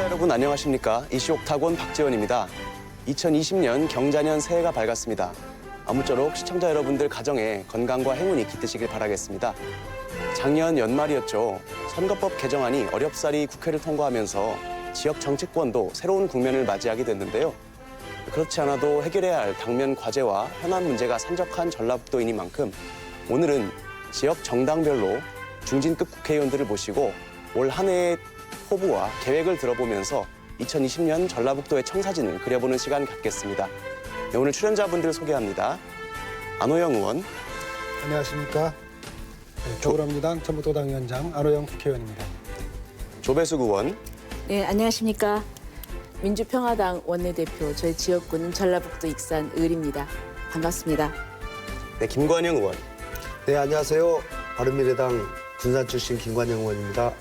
여러분 안녕하십니까? 이슈 옥타곤 박지원입니다. 2020년 경자년 새해가 밝았습니다. 아무쪼록 시청자 여러분들 가정에 건강과 행운이 깃드시길 바라겠습니다. 작년 연말이었죠. 선거법 개정안이 어렵사리 국회를 통과하면서 지역 정치권도 새로운 국면을 맞이하게 됐는데요. 그렇지 않아도 해결해야 할 당면 과제와 현안 문제가 산적한 전라북도이니만큼 오늘은 지역 정당별로 중진급 국회의원들을 모시고 올 한 해의 포부와 계획을 들어보면서 2020년 전라북도의 청사진을 그려보는 시간 갖겠습니다. 네, 오늘 출연자분들 소개합니다. 안호영 의원. 안녕하십니까. 더불어민주당 전북도당위원장 안호영 국회의원입니다. 조배숙 의원. 네, 안녕하십니까. 민주평화당 원내대표, 저희 지역구는 전라북도 익산 을입니다. 반갑습니다. 네, 김관영 의원. 네, 안녕하세요. 바른미래당 군산 출신 김관영 의원입니다.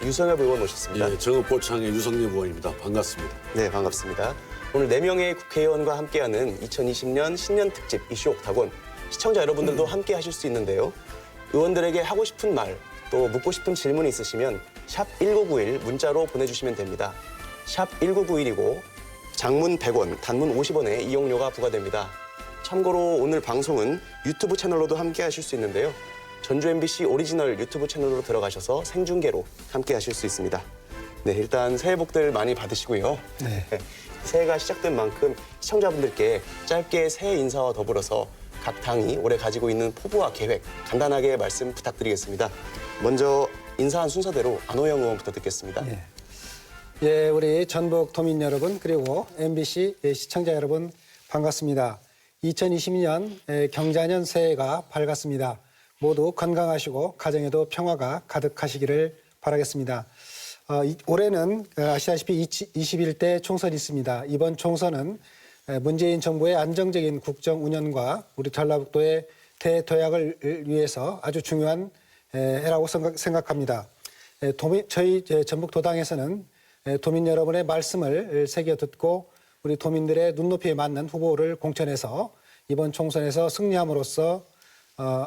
유성엽 의원 모셨습니다. 예, 정읍 고창의 유성립 의원입니다. 반갑습니다. 네, 반갑습니다. 오늘 4명의 국회의원과 함께하는 2020년 신년 특집 이슈 옥타곤, 시청자 여러분들도 함께 하실 수 있는데요. 의원들에게 하고 싶은 말, 또 묻고 싶은 질문이 있으시면 샵 1991 문자로 보내주시면 됩니다. 샵 1991이고 장문 100원, 단문 50원의 이용료가 부과됩니다. 참고로 오늘 방송은 유튜브 채널로도 함께 하실 수 있는데요. 전주 MBC 오리지널 유튜브 채널로 들어가셔서 생중계로 함께 하실 수 있습니다. 네, 일단 새해 복들 많이 받으시고요. 네. 새해가 시작된 만큼 시청자분들께 짧게 새해 인사와 더불어서 각 당이 올해 가지고 있는 포부와 계획 간단하게 말씀 부탁드리겠습니다. 먼저 인사한 순서대로 안호영 의원부터 듣겠습니다. 예. 예, 우리 전북 도민 여러분 그리고 MBC 시청자 여러분 반갑습니다. 2020년 경자년 새해가 밝았습니다. 모두 건강하시고 가정에도 평화가 가득하시기를 바라겠습니다. 올해는 아시다시피 21대 총선이 있습니다. 이번 총선은 문재인 정부의 안정적인 국정 운영과 우리 전라북도의 대도약을 위해서 아주 중요한 해라고 생각합니다. 저희 전북도당에서는 도민 여러분의 말씀을 새겨 듣고 우리 도민들의 눈높이에 맞는 후보를 공천해서 이번 총선에서 승리함으로써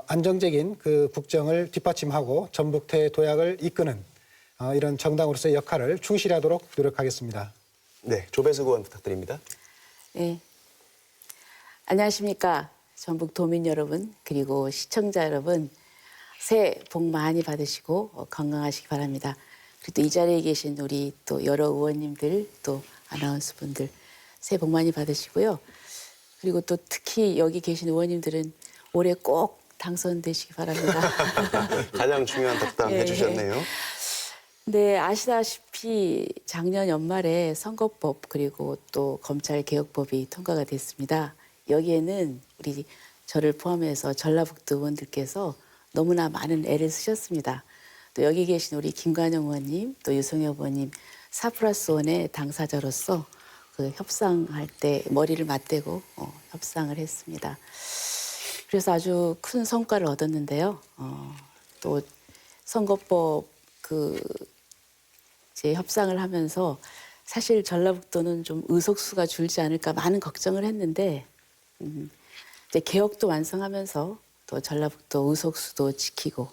안정적인 그 국정을 뒷받침하고 전북대 도약을 이끄는 이런 정당으로서의 역할을 충실히 하도록 노력하겠습니다. 네, 조배숙 의원 부탁드립니다. 네. 안녕하십니까. 전북 도민 여러분, 그리고 시청자 여러분, 새해 복 많이 받으시고 건강하시기 바랍니다. 그리고 또 이 자리에 계신 우리 또 여러 의원님들, 또 아나운서분들, 새해 복 많이 받으시고요. 그리고 또 특히 여기 계신 의원님들은 올해 꼭 당선되시기 바랍니다. 가장 중요한 덕담 예. 해주셨네요. 네, 아시다시피 작년 연말에 선거법 그리고 또 검찰개혁법이 통과가 됐습니다. 여기에는 우리 저를 포함해서 전라북도 의원들께서 너무나 많은 애를 쓰셨습니다. 또 여기 계신 우리 김관영 의원님, 또 유성엽 의원님 4+1의 당사자로서 그 협상할 때 머리를 맞대고 협상을 했습니다. 그래서 아주 큰 성과를 얻었는데요. 또 선거법 이제 협상을 하면서 사실 전라북도는 좀 의석수가 줄지 않을까 많은 걱정을 했는데 이제 개혁도 완성하면서 또 전라북도 의석수도 지키고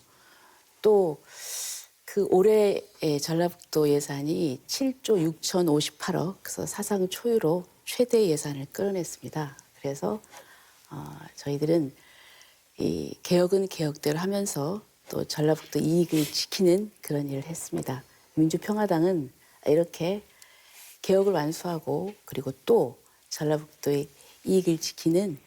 또 그 올해의 전라북도 예산이 7조 6,058억, 그래서 사상 초유로 최대 예산을 끌어냈습니다. 그래서 저희들은 이 개혁은 개혁대로 하면서 또 전라북도 이익을 지키는 그런 일을 했습니다. 민주평화당은 이렇게 개혁을 완수하고 그리고 또 전라북도의 이익을 지키는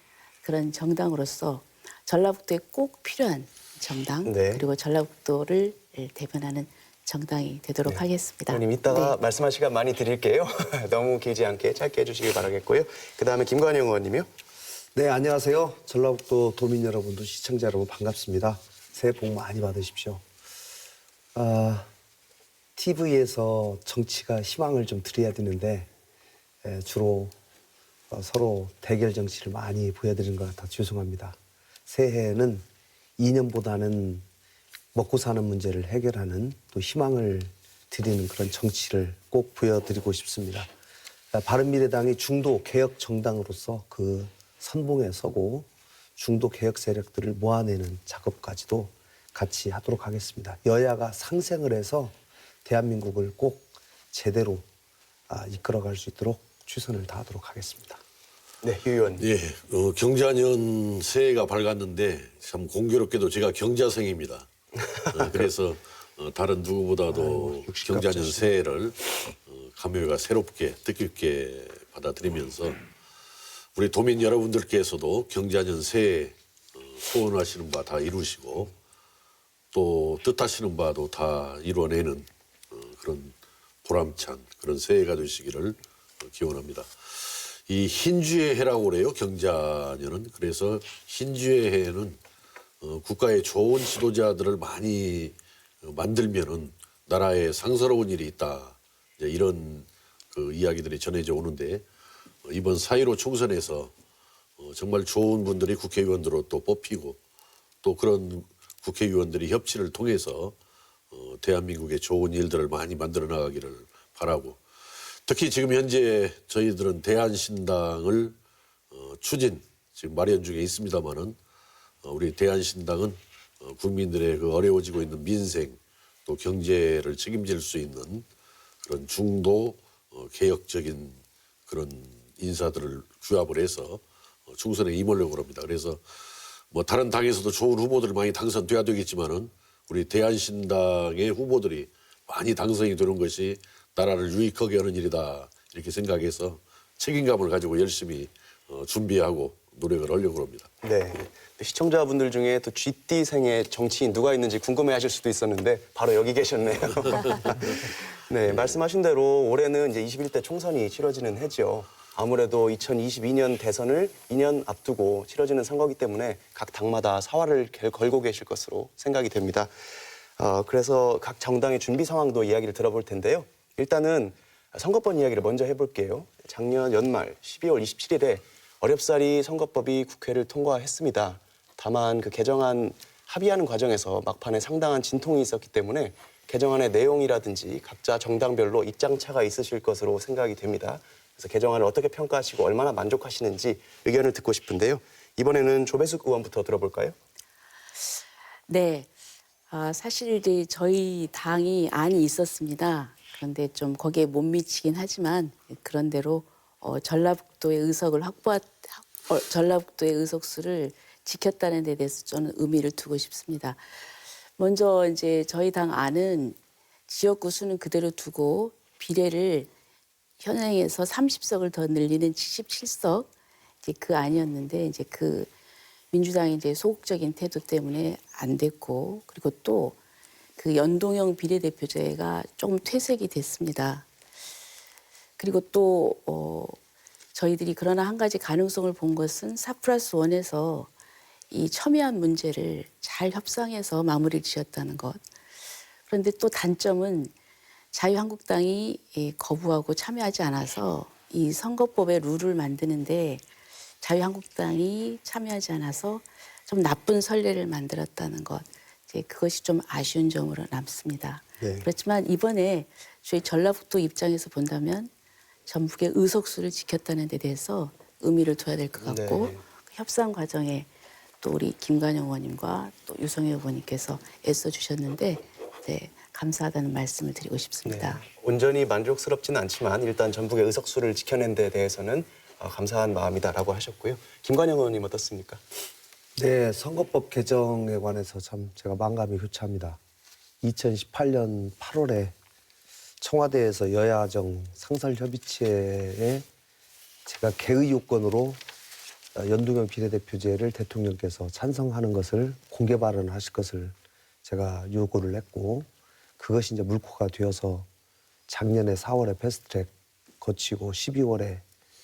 그런 정당으로서 전라북도에 꼭 필요한 정당, 네. 그리고 전라북도를 대변하는 정당이 되도록 하겠습니다. 의원님 이따가 네. 말씀할 시간 많이 드릴게요. 너무 길지 않게 짧게 해주시길 바라겠고요. 그다음에 김관영 의원님이요. 네, 안녕하세요. 전라북도 도민 여러분들, 시청자 여러분 반갑습니다. 새해 복 많이 받으십시오. TV에서 정치가 희망을 좀 드려야 되는데 주로 서로 대결 정치를 많이 보여드리는 것 같아 죄송합니다. 새해에는 이념보다는 먹고 사는 문제를 해결하는 또 희망을 드리는 그런 정치를 꼭 보여드리고 싶습니다. 바른미래당이 중도 개혁 정당으로서 그 선봉에 서고 중도 개혁 세력들을 모아내는 작업까지도 같이 하도록 하겠습니다. 여야가 상생을 해서 대한민국을 꼭 제대로 이끌어갈 수 있도록 최선을 다하도록 하겠습니다. 네, 유 의원. 예, 경자년 새해가 밝았는데 참 공교롭게도 제가 경자생입니다. 그래서 다른 누구보다도 경자년 새해를 감회가 새롭게 뜻깊게 받아들이면서 우리 도민 여러분들께서도 경자년 새해 소원하시는 바 다 이루시고 또 뜻하시는 바도 다 이루어내는 그런 보람찬 그런 새해가 되시기를 기원합니다. 이 흰주의 해라고 그래요, 경자년은. 그래서 흰주의 해에는 국가의 좋은 지도자들을 많이 만들면은 나라에 상서로운 일이 있다. 이제 이런 그 이야기들이 전해져 오는데 이번 4.15 총선에서 정말 좋은 분들이 국회의원으로 또 뽑히고 또 그런 국회의원들이 협치를 통해서 대한민국의 좋은 일들을 많이 만들어 나가기를 바라고 특히 지금 현재 저희들은 대한신당을 추진 지금 마련 중에 있습니다마는 우리 대한신당은 국민들의 그 어려워지고 있는 민생 또 경제를 책임질 수 있는 그런 중도 개혁적인 그런 인사들을 규합을 해서 총선에 임하려고 합니다. 그래서 뭐 다른 당에서도 좋은 후보들 많이 당선돼야 되겠지만은 우리 대한신당의 후보들이 많이 당선이 되는 것이 나라를 유익하게 하는 일이다 이렇게 생각해서 책임감을 가지고 열심히 준비하고 노력을 하려고 합니다. 네. 시청자분들 중에 또 쥐띠생의 정치인 누가 있는지 궁금해하실 수도 있었는데 바로 여기 계셨네요. 네, 말씀하신 대로 올해는 이제 21대 총선이 치러지는 해죠. 아무래도 2022년 대선을 2년 앞두고 치러지는 선거이기 때문에 각 당마다 사활을 걸고 계실 것으로 생각이 됩니다. 그래서 각 정당의 준비 상황도 이야기를 들어볼 텐데요. 일단은 선거법 이야기를 먼저 해볼게요. 작년 연말 12월 27일에 어렵사리 선거법이 국회를 통과했습니다. 다만 그 개정안 합의하는 과정에서 막판에 상당한 진통이 있었기 때문에 개정안의 내용이라든지 각자 정당별로 입장차가 있으실 것으로 생각이 됩니다. 그래서 개정안을 어떻게 평가하시고 얼마나 만족하시는지 의견을 듣고 싶은데요. 이번에는 조배숙 의원부터 들어볼까요? 네, 사실 이제 저희 당이 안이 있었습니다. 그런데 좀 거기에 못 미치긴 하지만 그런대로 전라북도의 전라북도의 의석수를 지켰다는 데 대해서 저는 의미를 두고 싶습니다. 먼저 이제 저희 당 안은 지역구 수는 그대로 두고 비례를 현행에서 30석을 더 늘리는 77석 이제 그 안이었는데 이제 그 민주당의 이제 소극적인 태도 때문에 안 됐고 그리고 또 그 연동형 비례대표제가 좀 퇴색이 됐습니다. 그리고 또 저희들이 그러나 한 가지 가능성을 본 것은 4+1에서 이 첨예한 문제를 잘 협상해서 마무리를 지었다는 것. 그런데 또 단점은 자유한국당이 거부하고 참여하지 않아서 이 선거법의 룰을 만드는데 자유한국당이 참여하지 않아서 좀 나쁜 선례를 만들었다는 것. 이제 그것이 좀 아쉬운 점으로 남습니다. 네. 그렇지만 이번에 저희 전라북도 입장에서 본다면 전북의 의석수를 지켰다는 데 대해서 의미를 둬야 될 것 같고 네. 그 협상 과정에 또 우리 김관영 의원님과 또 유성애 후보님께서 애써주셨는데 네, 감사하다는 말씀을 드리고 싶습니다. 네. 온전히 만족스럽지는 않지만 일단 전북의 의석수를 지켜낸 데 대해서는 감사한 마음이다라고 하셨고요. 김관영 의원님 어떻습니까? 네, 선거법 개정에 관해서 참 제가 만감이 교차합니다. 2018년 8월에 청와대에서 여야정 상설협의체에 제가 개의 요건으로 연동형 비례대표제를 대통령께서 찬성하는 것을 공개 발언하실 것을 제가 요구를 했고 그것이 이제 물꼬가 되어서 작년에 4월에 패스트트랙 거치고 12월에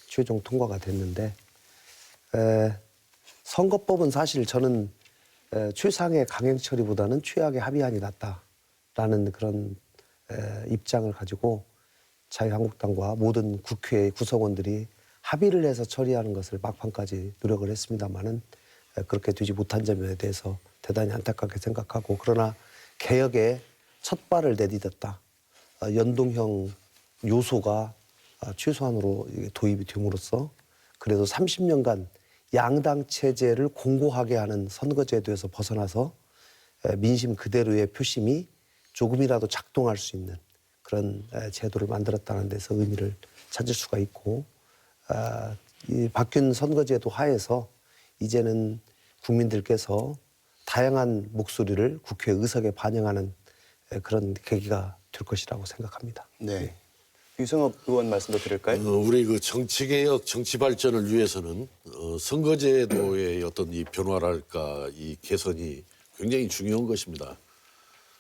최종 통과가 됐는데 선거법은 사실 저는 최상의 강행 처리보다는 최악의 합의안이 낫다라는 그런 입장을 가지고 자유한국당과 모든 국회의 구성원들이 합의를 해서 처리하는 것을 막판까지 노력을 했습니다마는 그렇게 되지 못한 점에 대해서 대단히 안타깝게 생각하고 그러나 개혁에 첫 발을 내딛었다. 연동형 요소가 최소한으로 도입이 됨으로써 그래도 30년간 양당 체제를 공고하게 하는 선거제도에서 벗어나서 민심 그대로의 표심이 조금이라도 작동할 수 있는 그런 제도를 만들었다는 데서 의미를 찾을 수가 있고 이 바뀐 선거제도 하에서 이제는 국민들께서 다양한 목소리를 국회 의석에 반영하는 그런 계기가 될 것이라고 생각합니다. 네. 유승업 의원 말씀도 드릴까요? 우리 그 정치개혁, 정치 발전을 위해서는 선거제도의 어떤 이 변화랄까 이 개선이 굉장히 중요한 것입니다.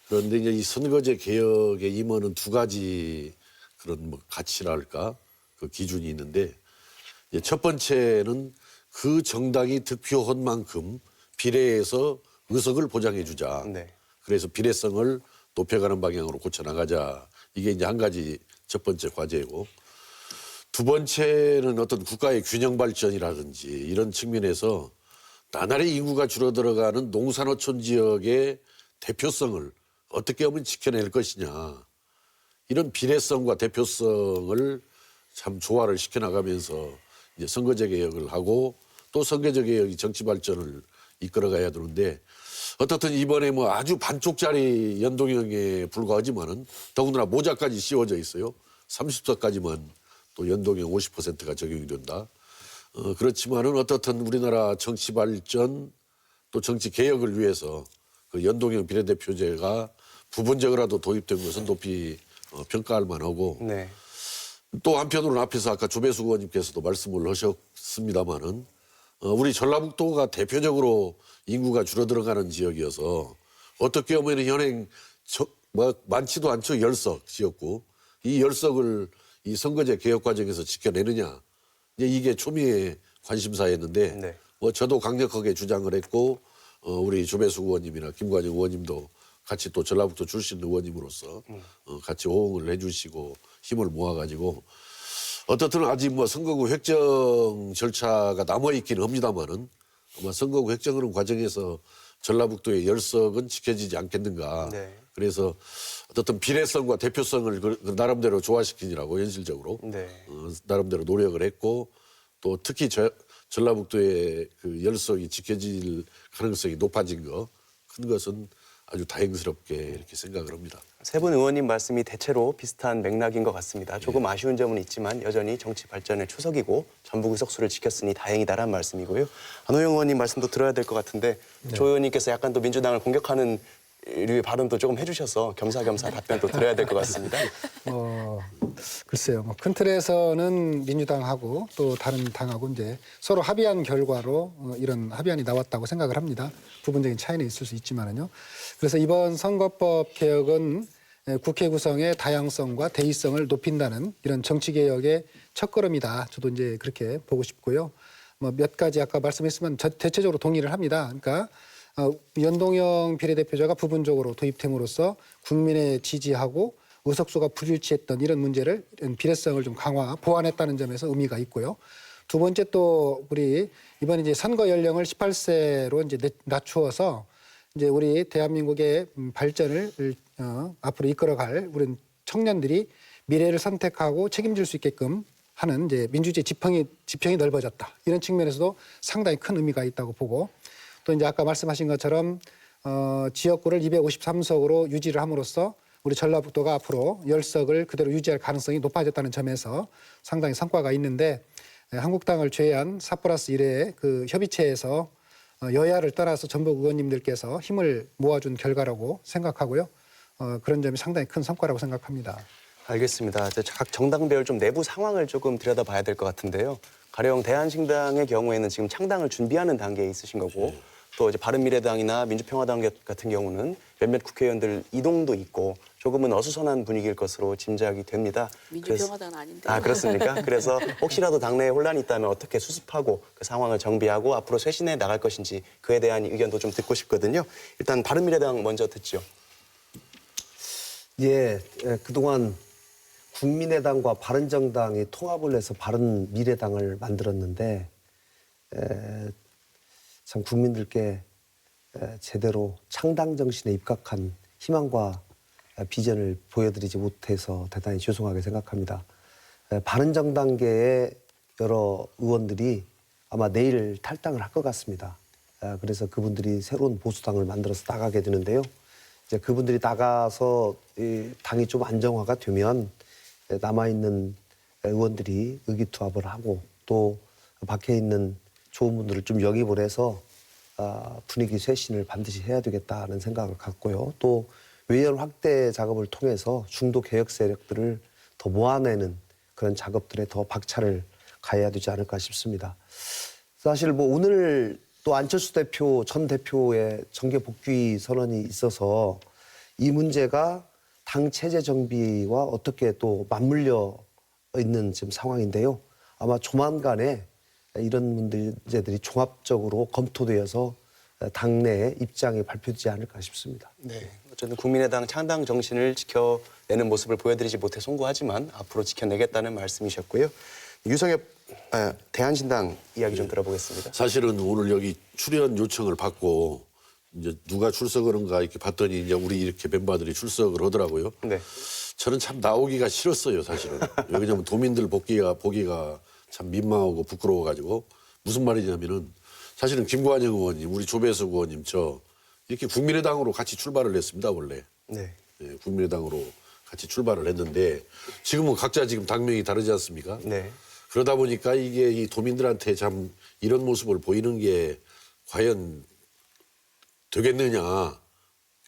그런데 이제 이 선거제 개혁에 임하는 두 가지 그런 뭐 가치랄까 그 기준이 있는데 이제 첫 번째는 그 정당이 득표한 만큼 비례해서 의석을 보장해 주자. 네. 그래서 비례성을 높여가는 방향으로 고쳐 나가자. 이게 이제 한 가지 첫 번째 과제이고 두 번째는 어떤 국가의 균형 발전이라든지 이런 측면에서 나날이 인구가 줄어들어가는 농산어촌 지역의 대표성을 어떻게 하면 지켜낼 것이냐. 이런 비례성과 대표성을 참 조화를 시켜나가면서 이제 선거제 개혁을 하고 또 선거제 개혁이 정치 발전을 이끌어가야 되는데 어떻든 이번에 뭐 아주 반쪽짜리 연동형에 불과하지만은 더군다나 모자까지 씌워져 있어요. 30석까지만 또 연동형 50%가 적용이 된다. 그렇지만은 어떻든 우리나라 정치 발전 또 정치 개혁을 위해서 그 연동형 비례대표제가 부분적으로라도 도입된 것은 높이 평가할 만하고 네. 또 한편으로는 앞에서 아까 조배수 의원님께서도 말씀을 하셨습니다마는 우리 전라북도가 대표적으로 인구가 줄어들어가는 지역이어서 어떻게 보면 현행 많지도 않죠. 10석 지역구. 이 10석을 이 선거제 개혁 과정에서 지켜내느냐. 이제 이게 초미의 관심사였는데 네. 뭐 저도 강력하게 주장을 했고 우리 조배수 의원님이나 김관영 의원님도 같이 또 전라북도 출신 의원님으로서 같이 호응을 해주시고 힘을 모아가지고 어떻든 아직 뭐 선거구 획정 절차가 남아있기는 합니다만은 아마 선거구 획정하는 과정에서 전라북도의 10석은 지켜지지 않겠는가. 네. 그래서 어떤 비례성과 대표성을 그 나름대로 조화시키느라고 현실적으로 네. 나름대로 노력을 했고 또 특히 전라북도의 그 10석이 지켜질 가능성이 높아진 거 큰 것은 아주 다행스럽게 이렇게 생각을 합니다. 세 분 의원님 말씀이 대체로 비슷한 맥락인 것 같습니다. 조금 아쉬운 점은 있지만 여전히 정치 발전의 초석이고 전북 의석수를 지켰으니 다행이다라는 말씀이고요. 안호영 의원님 말씀도 들어야 될 것 같은데 조 의원님께서 약간 또 민주당을 공격하는 류의 발언도 조금 해주셔서 겸사겸사 답변도 드려야 될 것 같습니다. 글쎄요. 큰 틀에서는 민주당하고 또 다른 당하고 이제 서로 합의한 결과로 이런 합의안이 나왔다고 생각을 합니다. 부분적인 차이는 있을 수 있지만은요. 그래서 이번 선거법 개혁은 국회 구성의 다양성과 대의성을 높인다는 이런 정치 개혁의 첫걸음이다. 저도 이제 그렇게 보고 싶고요. 뭐 몇 가지 아까 말씀했지만 대체적으로 동의를 합니다. 그러니까 연동형 비례대표제가 부분적으로 도입됨으로써 국민의 지지하고 의석수가 불일치했던 이런 문제를 비례성을 좀 보완했다는 점에서 의미가 있고요. 두 번째 또 우리 이번 이제 선거 연령을 18세로 이제 낮추어서 이제 우리 대한민국의 발전을 앞으로 이끌어갈 우리 청년들이 미래를 선택하고 책임질 수 있게끔 하는 이제 민주주의 지평이 넓어졌다. 이런 측면에서도 상당히 큰 의미가 있다고 보고 또 이제 아까 말씀하신 것처럼 지역구를 253석으로 유지를 함으로써 우리 전라북도가 앞으로 10석을 그대로 유지할 가능성이 높아졌다는 점에서 상당히 성과가 있는데 한국당을 제외한 4+1의 그 협의체에서 여야를 떠나서 전북 의원님들께서 힘을 모아준 결과라고 생각하고요. 그런 점이 상당히 큰 성과라고 생각합니다. 알겠습니다. 이제 각 정당별 좀 내부 상황을 조금 들여다봐야 될 것 같은데요. 가령 대한신당의 경우에는 지금 창당을 준비하는 단계에 있으신 거고 또 이제 바른미래당이나 민주평화당 같은 경우는 몇몇 국회의원들 이동도 있고 조금은 어수선한 분위기일 것으로 짐작이 됩니다. 민주평화당은 아닌데요. 아, 그렇습니까? 그래서 혹시라도 당내에 혼란이 있다면 어떻게 수습하고 그 상황을 정비하고 앞으로 쇄신해 나갈 것인지 그에 대한 의견도 좀 듣고 싶거든요. 일단 바른미래당 먼저 듣죠. 예, 그동안 국민의당과 바른정당이 통합을 해서 바른미래당을 만들었는데 참 국민들께 제대로 창당 정신에 입각한 희망과 비전을 보여드리지 못해서 대단히 죄송하게 생각합니다. 바른정당계의 여러 의원들이 아마 내일 탈당을 할 것 같습니다. 그래서 그분들이 새로운 보수당을 만들어서 나가게 되는데요. 이제 그분들이 나가서 이 당이 좀 안정화가 되면 남아있는 의원들이 의기투합을 하고 또 밖에 있는 좋은 분들을 좀 영입을 해서 분위기 쇄신을 반드시 해야 되겠다는 생각을 갖고요. 또 외연 확대 작업을 통해서 중도 개혁 세력들을 더 모아내는 그런 작업들에 더 박차를 가해야 되지 않을까 싶습니다. 사실 뭐 오늘 또 안철수 대표 전 대표의 정계 복귀 선언이 있어서 이 문제가 당 체제 정비와 어떻게 또 맞물려 있는 지금 상황인데요. 아마 조만간에 이런 문제들이 종합적으로 검토되어서 당내의 입장이 발표되지 않을까 싶습니다. 네. 어쨌든 국민의당 창당 정신을 지켜내는 모습을 보여드리지 못해 송구하지만 앞으로 지켜내겠다는 말씀이셨고요. 유성엽 대한신당 이야기 좀 들어보겠습니다. 사실은 오늘 여기 출연 요청을 받고 이제 누가 출석하는가 이렇게 봤더니 이제 우리 이렇게 멤버들이 출석을 하더라고요. 네. 저는 참 나오기가 싫었어요, 사실은. 왜냐면 도민들 보기가 참 민망하고 부끄러워가지고 무슨 말이냐면은 사실은 김관영 의원님, 우리 조배석 의원님 저 이렇게 국민의당으로 같이 출발을 했습니다, 원래. 네. 예, 국민의당으로 같이 출발을 했는데 지금은 각자 지금 당명이 다르지 않습니까? 네. 그러다 보니까 이게 이 도민들한테 참 이런 모습을 보이는 게 과연 되겠느냐.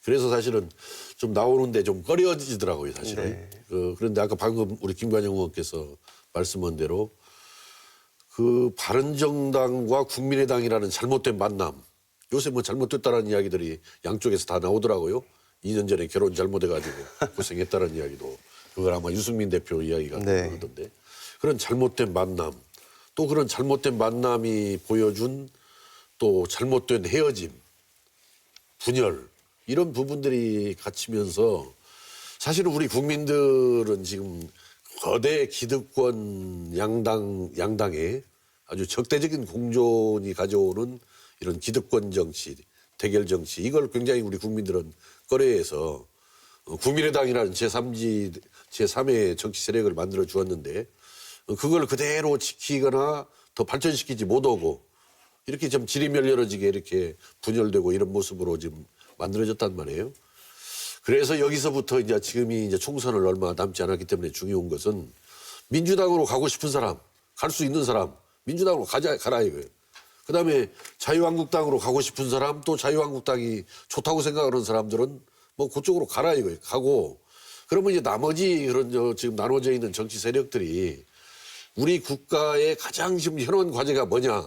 그래서 사실은 좀 나오는데 좀 꺼려지더라고요, 사실은. 네. 그런데 아까 방금 우리 김관영 의원께서 말씀한 대로 그 바른정당과 국민의당이라는 잘못된 만남. 요새 뭐 잘못됐다라는 이야기들이 양쪽에서 다 나오더라고요. 2년 전에 결혼 잘못해가지고 고생했다는 이야기도. 그걸 아마 유승민 대표 이야기가 네. 나오던데. 그런 잘못된 만남. 또 그런 잘못된 만남이 보여준 또 잘못된 헤어짐. 분열. 이런 부분들이 갇히면서 사실은 우리 국민들은 지금 거대 기득권 양당의 아주 적대적인 공존이 가져오는 이런 기득권 정치, 대결 정치 이걸 굉장히 우리 국민들은 꺼려해서 국민의당이라는 제3의 정치 세력을 만들어 주었는데 그걸 그대로 지키거나 더 발전시키지 못하고 이렇게 좀 질이 멸렬해지게 이렇게 분열되고 이런 모습으로 지금 만들어졌단 말이에요. 그래서 여기서부터 이제 지금이 이제 총선을 얼마 남지 않았기 때문에 중요한 것은 민주당으로 가고 싶은 사람, 갈 수 있는 사람, 민주당으로 가라 이거예요. 그다음에 자유한국당으로 가고 싶은 사람, 또 자유한국당이 좋다고 생각하는 사람들은 뭐 그쪽으로 가라 이거예요. 가고 그러면 이제 나머지 그런 지금 나눠져 있는 정치 세력들이 우리 국가의 가장 지금 현안 과제가 뭐냐?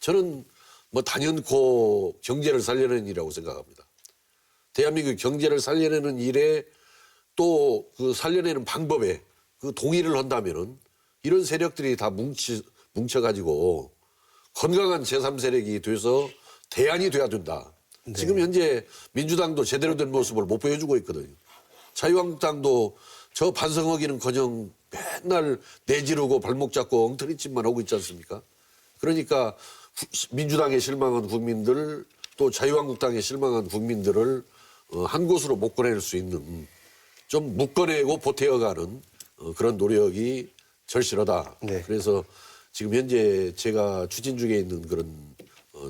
저는 뭐 단연코 경제를 살려내는 일이라고 생각합니다. 대한민국 경제를 살려내는 일에 또 그 살려내는 방법에 그 동의를 한다면은 이런 세력들이 다 뭉쳐가지고 건강한 제3세력이 돼서 대안이 돼야 된다. 네. 지금 현재 민주당도 제대로 된 모습을 못 보여주고 있거든요. 자유한국당도 저 반성하기는커녕 맨날 내지르고 발목 잡고 엉터리짓만 하고 있지 않습니까? 그러니까 민주당에 실망한 국민들 또 자유한국당에 실망한 국민들을 한 곳으로 못 꺼낼 수 있는 좀 묶어내고 보태어가는 그런 노력이 절실하다. 네. 그래서 지금 현재 제가 추진 중에 있는 그런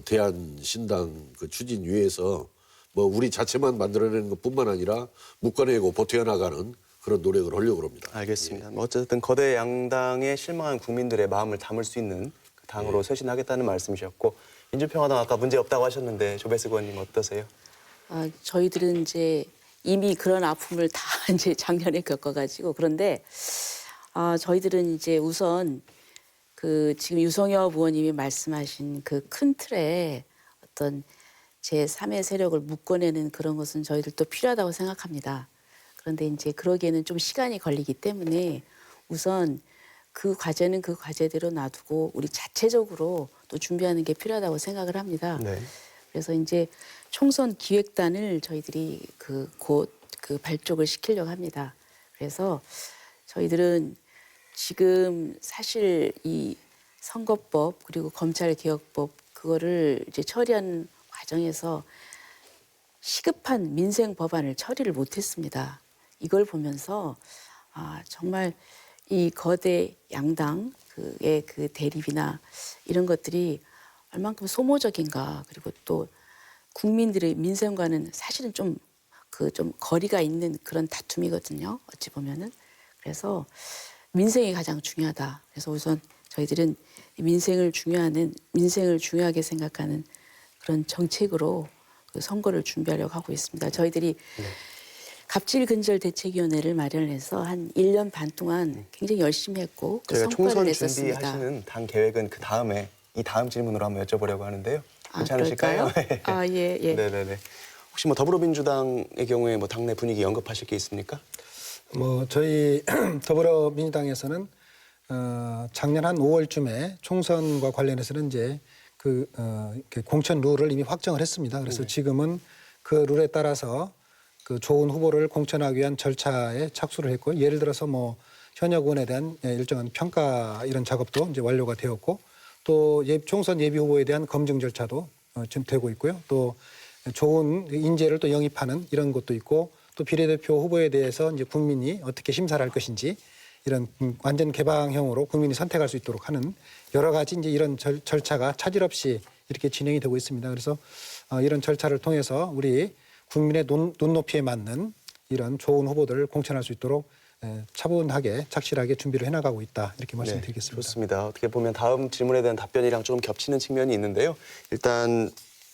대한신당 그 추진위에서 뭐 우리 자체만 만들어내는 것뿐만 아니라 묶어내고 보태어나가는 그런 노력을 하려고 합니다. 알겠습니다. 뭐 어쨌든 거대 양당에 실망한 국민들의 마음을 담을 수 있는 그 당으로 쇄신하겠다는 말씀이셨고 민주평화당 아까 문제 없다고 하셨는데 조배석 의원님 어떠세요? 저희들은 이제 이미 그런 아픔을 다 이제 작년에 겪어가지고 그런데 저희들은 이제 우선 그 지금 유성엽 의원님이 말씀하신 그 큰 틀에 어떤 제3의 세력을 묶어내는 그런 것은 저희들도 필요하다고 생각합니다. 그런데 이제 그러기에는 좀 시간이 걸리기 때문에 우선 그 과제는 그 과제대로 놔두고 우리 자체적으로 또 준비하는 게 필요하다고 생각을 합니다. 네. 그래서 이제 총선 기획단을 저희들이 곧 발족을 시키려고 합니다. 그래서 저희들은 지금 사실 이 선거법 그리고 검찰개혁법 그거를 이제 처리하는 과정에서 시급한 민생 법안을 처리를 못했습니다. 이걸 보면서 정말 이 거대 양당의 그 대립이나 이런 것들이 얼만큼 소모적인가 그리고 또 국민들의 민생과는 사실은 좀 그 좀 거리가 있는 그런 다툼이거든요. 어찌 보면은. 그래서 민생이 가장 중요하다. 그래서 우선 저희들은 민생을 중요하게 생각하는 그런 정책으로 그 선거를 준비하려고 하고 있습니다. 저희들이 갑질근절대책위원회를 마련해서 한 1년 반 동안 굉장히 열심히 했고 그 저희가 성과를 총선 냈었습니다. 준비하시는 당 계획은 그 다음에 이 다음 질문으로 한번 여쭤보려고 하는데요. 괜찮으실까요? 그럴까요? 아, 예, 예. 네네네. 혹시 뭐 더불어민주당의 경우에 뭐 당내 분위기 언급하실 게 있습니까? 뭐 저희 더불어민주당에서는 작년 한 5월쯤에 총선과 관련해서는 이제 이렇게 공천 룰을 이미 확정을 했습니다. 그래서 지금은 그 룰에 따라서 그 좋은 후보를 공천하기 위한 절차에 착수를 했고, 예를 들어서 뭐 현역 의원에 대한 일정한 평가 이런 작업도 이제 완료가 되었고, 또 총선 예비 후보에 대한 검증 절차도 지금 되고 있고요. 또 좋은 인재를 또 영입하는 이런 것도 있고, 또 비례대표 후보에 대해서 이제 국민이 어떻게 심사를 할 것인지 이런 완전 개방형으로 국민이 선택할 수 있도록 하는 여러 가지 이제 이런 절차가 차질 없이 이렇게 진행이 되고 있습니다. 그래서 이런 절차를 통해서 우리 국민의 눈높이에 맞는 이런 좋은 후보들을 공천할 수 있도록 차분하게 착실하게 준비를 해나가고 있다, 이렇게 말씀드리겠습니다. 네, 좋습니다. 어떻게 보면 다음 질문에 대한 답변이랑 좀 겹치는 측면이 있는데요. 일단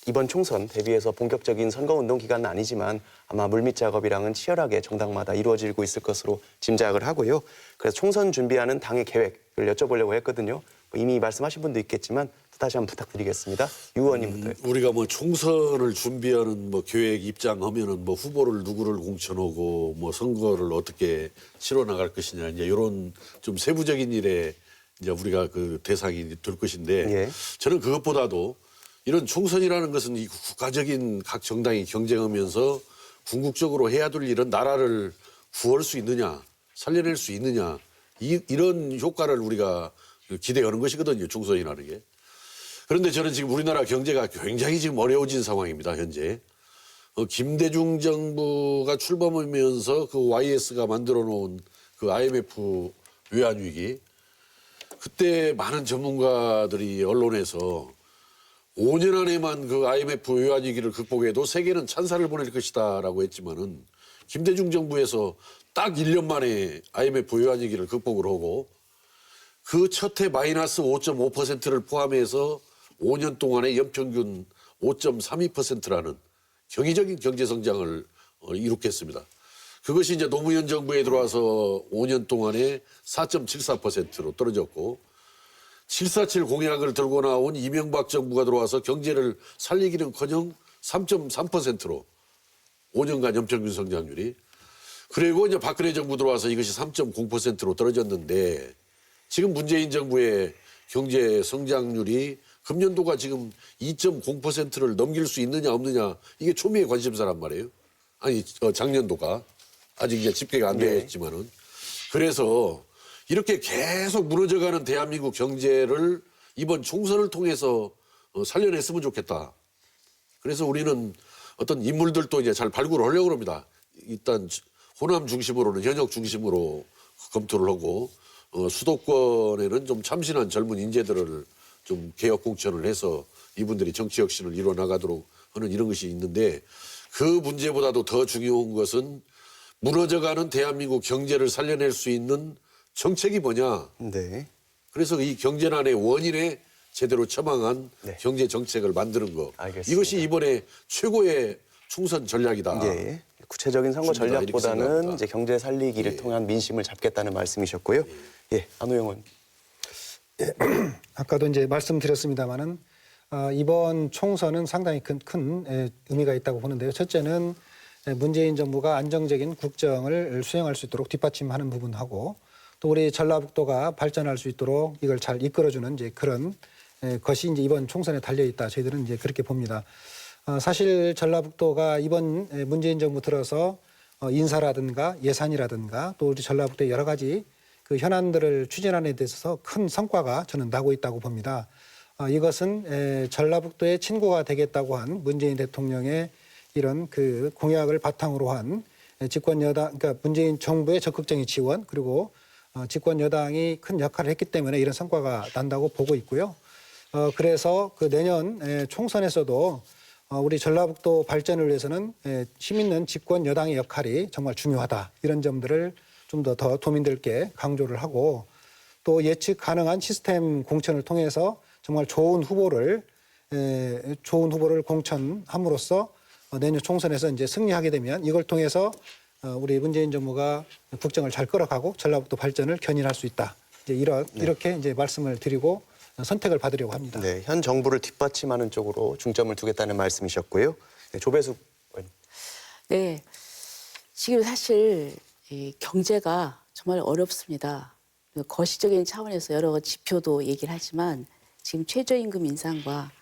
이번 총선 대비해서 본격적인 선거운동 기간은 아니지만 아마 물밑 작업이랑은 치열하게 정당마다 이루어지고 있을 것으로 짐작을 하고요. 그래서 총선 준비하는 당의 계획을 여쭤보려고 했거든요. 이미 말씀하신 분도 있겠지만 다시 한번 부탁드리겠습니다. 유 의원님부터요. 우리가 뭐 총선을 준비하는 뭐 계획 입장하면은 뭐 후보를 누구를 공천하고 뭐 선거를 어떻게 치러 나갈 것이냐, 이제 이런 좀 세부적인 일에 이제 우리가 그 대상이 될 것인데, 예. 저는 그것보다도 이런 총선이라는 것은 이 국가적인 각 정당이 경쟁하면서 궁극적으로 해야 될 일은 나라를 구할 수 있느냐, 살려낼 수 있느냐, 이런 효과를 우리가 기대하는 것이거든요, 총선이라는 게. 그런데 저는 지금 우리나라 경제가 굉장히 지금 어려워진 상황입니다, 현재. 김대중 정부가 출범하면서 그 YS가 만들어 놓은 그 IMF 외환위기, 그때 많은 전문가들이 언론에서 5년 안에만 그 IMF 외환위기를 극복해도 세계는 찬사를 보낼 것이다라고 했지만은, 김대중 정부에서 딱 1년 만에 IMF 외환위기를 극복을 하고 그 첫 해 마이너스 5.5%를 포함해서 5년 동안의 연평균 5.32%라는 경이적인 경제 성장을 이룩했습니다. 그것이 이제 노무현 정부에 들어와서 5년 동안에 4.74%로 떨어졌고, 747 공약을 들고 나온 이명박 정부가 들어와서 경제를 살리기는커녕 3.3%로 5년간 연평균 성장률이, 그리고 이제 박근혜 정부 들어와서 이것이 3.0%로 떨어졌는데, 지금 문재인 정부의 경제 성장률이 금년도가 지금 2.0%를 넘길 수 있느냐 없느냐, 이게 초미의 관심사란 말이에요. 아니 작년도가 아직 이제 집계가 안 되었지만은. 그래서 이렇게 계속 무너져가는 대한민국 경제를 이번 총선을 통해서 살려냈으면 좋겠다. 그래서 우리는 어떤 인물들도 이제 잘 발굴을 하려고 합니다. 일단 호남 중심으로는 현역 중심으로 검토를 하고, 수도권에는 좀 참신한 젊은 인재들을 좀 개혁 공천을 해서 이분들이 정치 혁신을 이뤄 나가도록 하는 이런 것이 있는데, 그 문제보다도 더 중요한 것은 무너져가는 대한민국 경제를 살려낼 수 있는 정책이 뭐냐. 네. 그래서 이 경제난의 원인에 제대로 처방한 경제 정책을 만드는 거. 알겠습니다. 이것이 이번에 최고의 총선 전략이다. 예. 구체적인 선거 좋습니다. 이렇게 전략보다는 생각합니다. 이제 경제 살리기를 통한 민심을 잡겠다는 말씀이셨고요. 예, 안호영 의원. 아까도 이제 말씀드렸습니다마는 이번 총선은 상당히 큰 의미가 있다고 보는데요. 첫째는 문재인 정부가 안정적인 국정을 수행할 수 있도록 뒷받침하는 부분하고, 또 우리 전라북도가 발전할 수 있도록 이걸 잘 이끌어주는 이제 그런 것이 이제 이번 총선에 달려 있다. 저희들은 이제 그렇게 봅니다. 사실 전라북도가 이번 문재인 정부 들어서 인사라든가 예산이라든가 또 우리 전라북도의 여러 가지 그 현안들을 추진하는 데 있어서 큰 성과가 저는 나고 있다고 봅니다. 이것은 전라북도의 친구가 되겠다고 한 문재인 대통령의 이런 그 공약을 바탕으로 한 집권 여당, 그러니까 문재인 정부의 적극적인 지원, 그리고 집권 여당이 큰 역할을 했기 때문에 이런 성과가 난다고 보고 있고요. 그래서 그 내년 총선에서도 우리 전라북도 발전을 위해서는 힘 있는 집권 여당의 역할이 정말 중요하다. 이런 점들을 좀 더 도민들께 강조를 하고 또 예측 가능한 시스템 공천을 통해서 정말 좋은 후보를 공천함으로써 내년 총선에서 이제 승리하게 되면 이걸 통해서 우리 문재인 정부가 국정을 잘 끌어가고 전라북도 발전을 견인할 수 있다. 이제 이렇게 이제 말씀을 드리고 선택을 받으려고 합니다. 네, 현 정부를 뒷받침하는 쪽으로 중점을 두겠다는 말씀이셨고요. 네, 조배숙 의원님. 네, 지금 사실 이 경제가 정말 어렵습니다. 거시적인 차원에서 여러 지표도 얘기를 하지만 지금 최저임금 인상과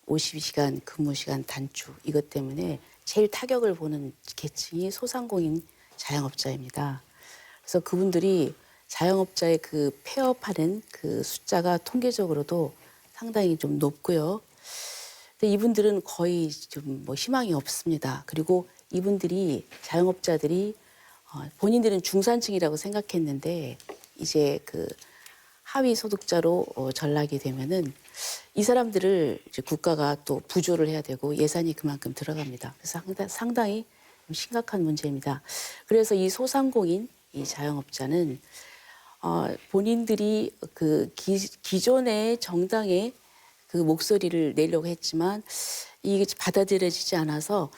52시간 근무시간 단축 이것 때문에 제일 타격을 보는 계층이 소상공인 자영업자입니다. 그래서 그분들이 자영업자의 그 폐업하는 그 숫자가 통계적으로도 상당히 좀 높고요. 근데 이분들은 거의 좀 뭐 희망이 없습니다. 그리고 이분들이 자영업자들이 본인들은 중산층이라고 생각했는데 이제 그 하위 소득자로 전락이 되면은 이 사람들을 이제 국가가 또 부조를 해야 되고 예산이 그만큼 들어갑니다. 그래서 상당히 심각한 문제입니다. 그래서 이 소상공인, 이 자영업자는 본인들이 그 기존의 정당의 그 목소리를 내려고 했지만 이게 받아들여지지 않아서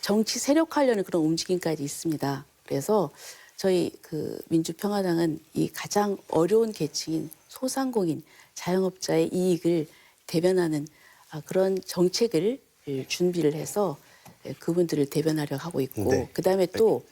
정치 세력화하려는 그런 움직임까지 있습니다. 그래서 저희 그 민주평화당은 이 가장 어려운 계층인 소상공인, 자영업자의 이익을 대변하는 그런 정책을 준비를 해서 그분들을 대변하려고 하고 있고 네. 그다음에 또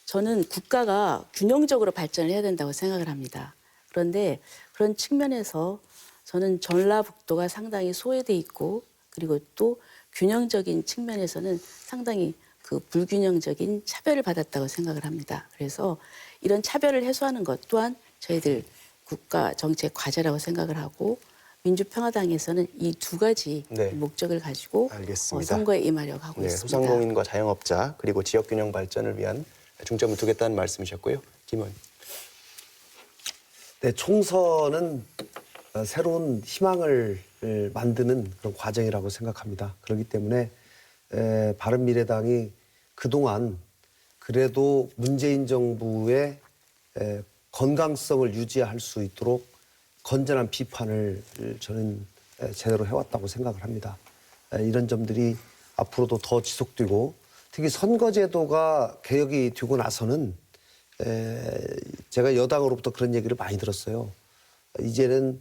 저는 국가가 균형적으로 발전을 해야 된다고 생각을 합니다. 그런데 그런 측면에서 저는 전라북도가 상당히 소외돼 있고 그리고 또 균형적인 측면에서는 상당히 그 불균형적인 차별을 받았다고 생각을 합니다. 그래서 이런 차별을 해소하는 것 또한 저희들 국가 정책 과제라고 생각을 하고 민주평화당에서는 이 두 가지 네. 목적을 가지고 알겠습니다. 선거에 임하려고 하고 네, 있습니다. 소상공인과 자영업자 그리고 지역균형 발전을 위한 중점을 두겠다는 말씀이셨고요. 김 의원. 네, 총선은 새로운 희망을 만드는 그런 과정이라고 생각합니다. 그렇기 때문에 바른미래당이 그동안 그래도 문재인 정부의 건강성을 유지할 수 있도록 건전한 비판을 저는 제대로 해왔다고 생각을 합니다. 이런 점들이 앞으로도 더 지속되고 특히 선거제도가 개혁이 되고 나서는 제가 여당으로부터 그런 얘기를 많이 들었어요. 이제는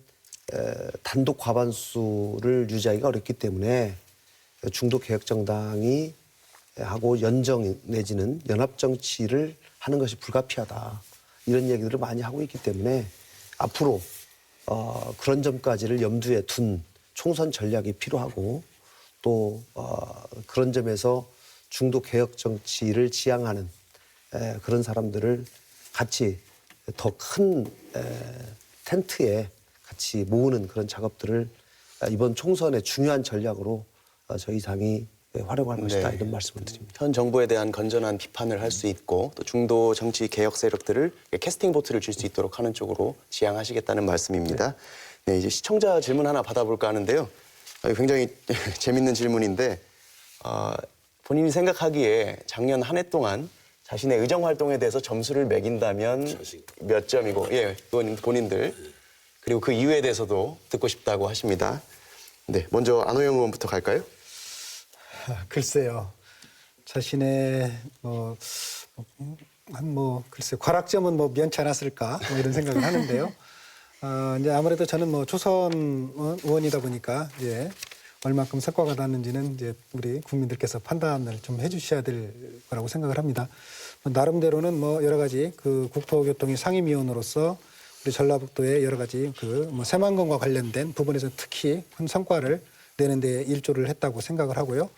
단독 과반수를 유지하기가 어렵기 때문에 중도개혁정당이 하고 연정 내지는 연합정치를 하는 것이 불가피하다. 이런 얘기들을 많이 하고 있기 때문에 앞으로 그런 점까지를 염두에 둔 총선 전략이 필요하고 또 그런 점에서 중도개혁정치를 지향하는 그런 사람들을 같이 더 큰 텐트에 같이 모으는 그런 작업들을 이번 총선의 중요한 전략으로 저희 당이 활용할 것이다 네. 이런 말씀을 드립니다. 현 정부에 대한 건전한 비판을 할 수 있고 또 중도 정치 개혁 세력들을 캐스팅 보트를 줄 수 있도록 하는 쪽으로 지향하시겠다는 말씀입니다. 네, 이제 시청자 질문 하나 받아볼까 하는데요. 굉장히 재밌는 질문인데 본인이 생각하기에 작년 한 해 동안 자신의 의정 활동에 대해서 점수를 매긴다면 몇 점이고, 예, 그건 본인들 그리고 그 이유에 대해서도 듣고 싶다고 하십니다. 네, 먼저 안호영 의원부터 갈까요? 글쎄요. 자신의 글쎄 과락점은 면치 않았을까 이런 생각을 하는데요. 이제 아무래도 저는 초선 의원이다 보니까 이제 얼마큼 성과가 났는지는 이제 우리 국민들께서 판단을 좀 해주셔야 될 거라고 생각을 합니다. 나름대로는 여러 가지 그 국토교통위 상임위원으로서 우리 전라북도의 여러 가지 새만금과 관련된 부분에서 특히 큰 성과를 내는데 일조를 했다고 생각을 하고요.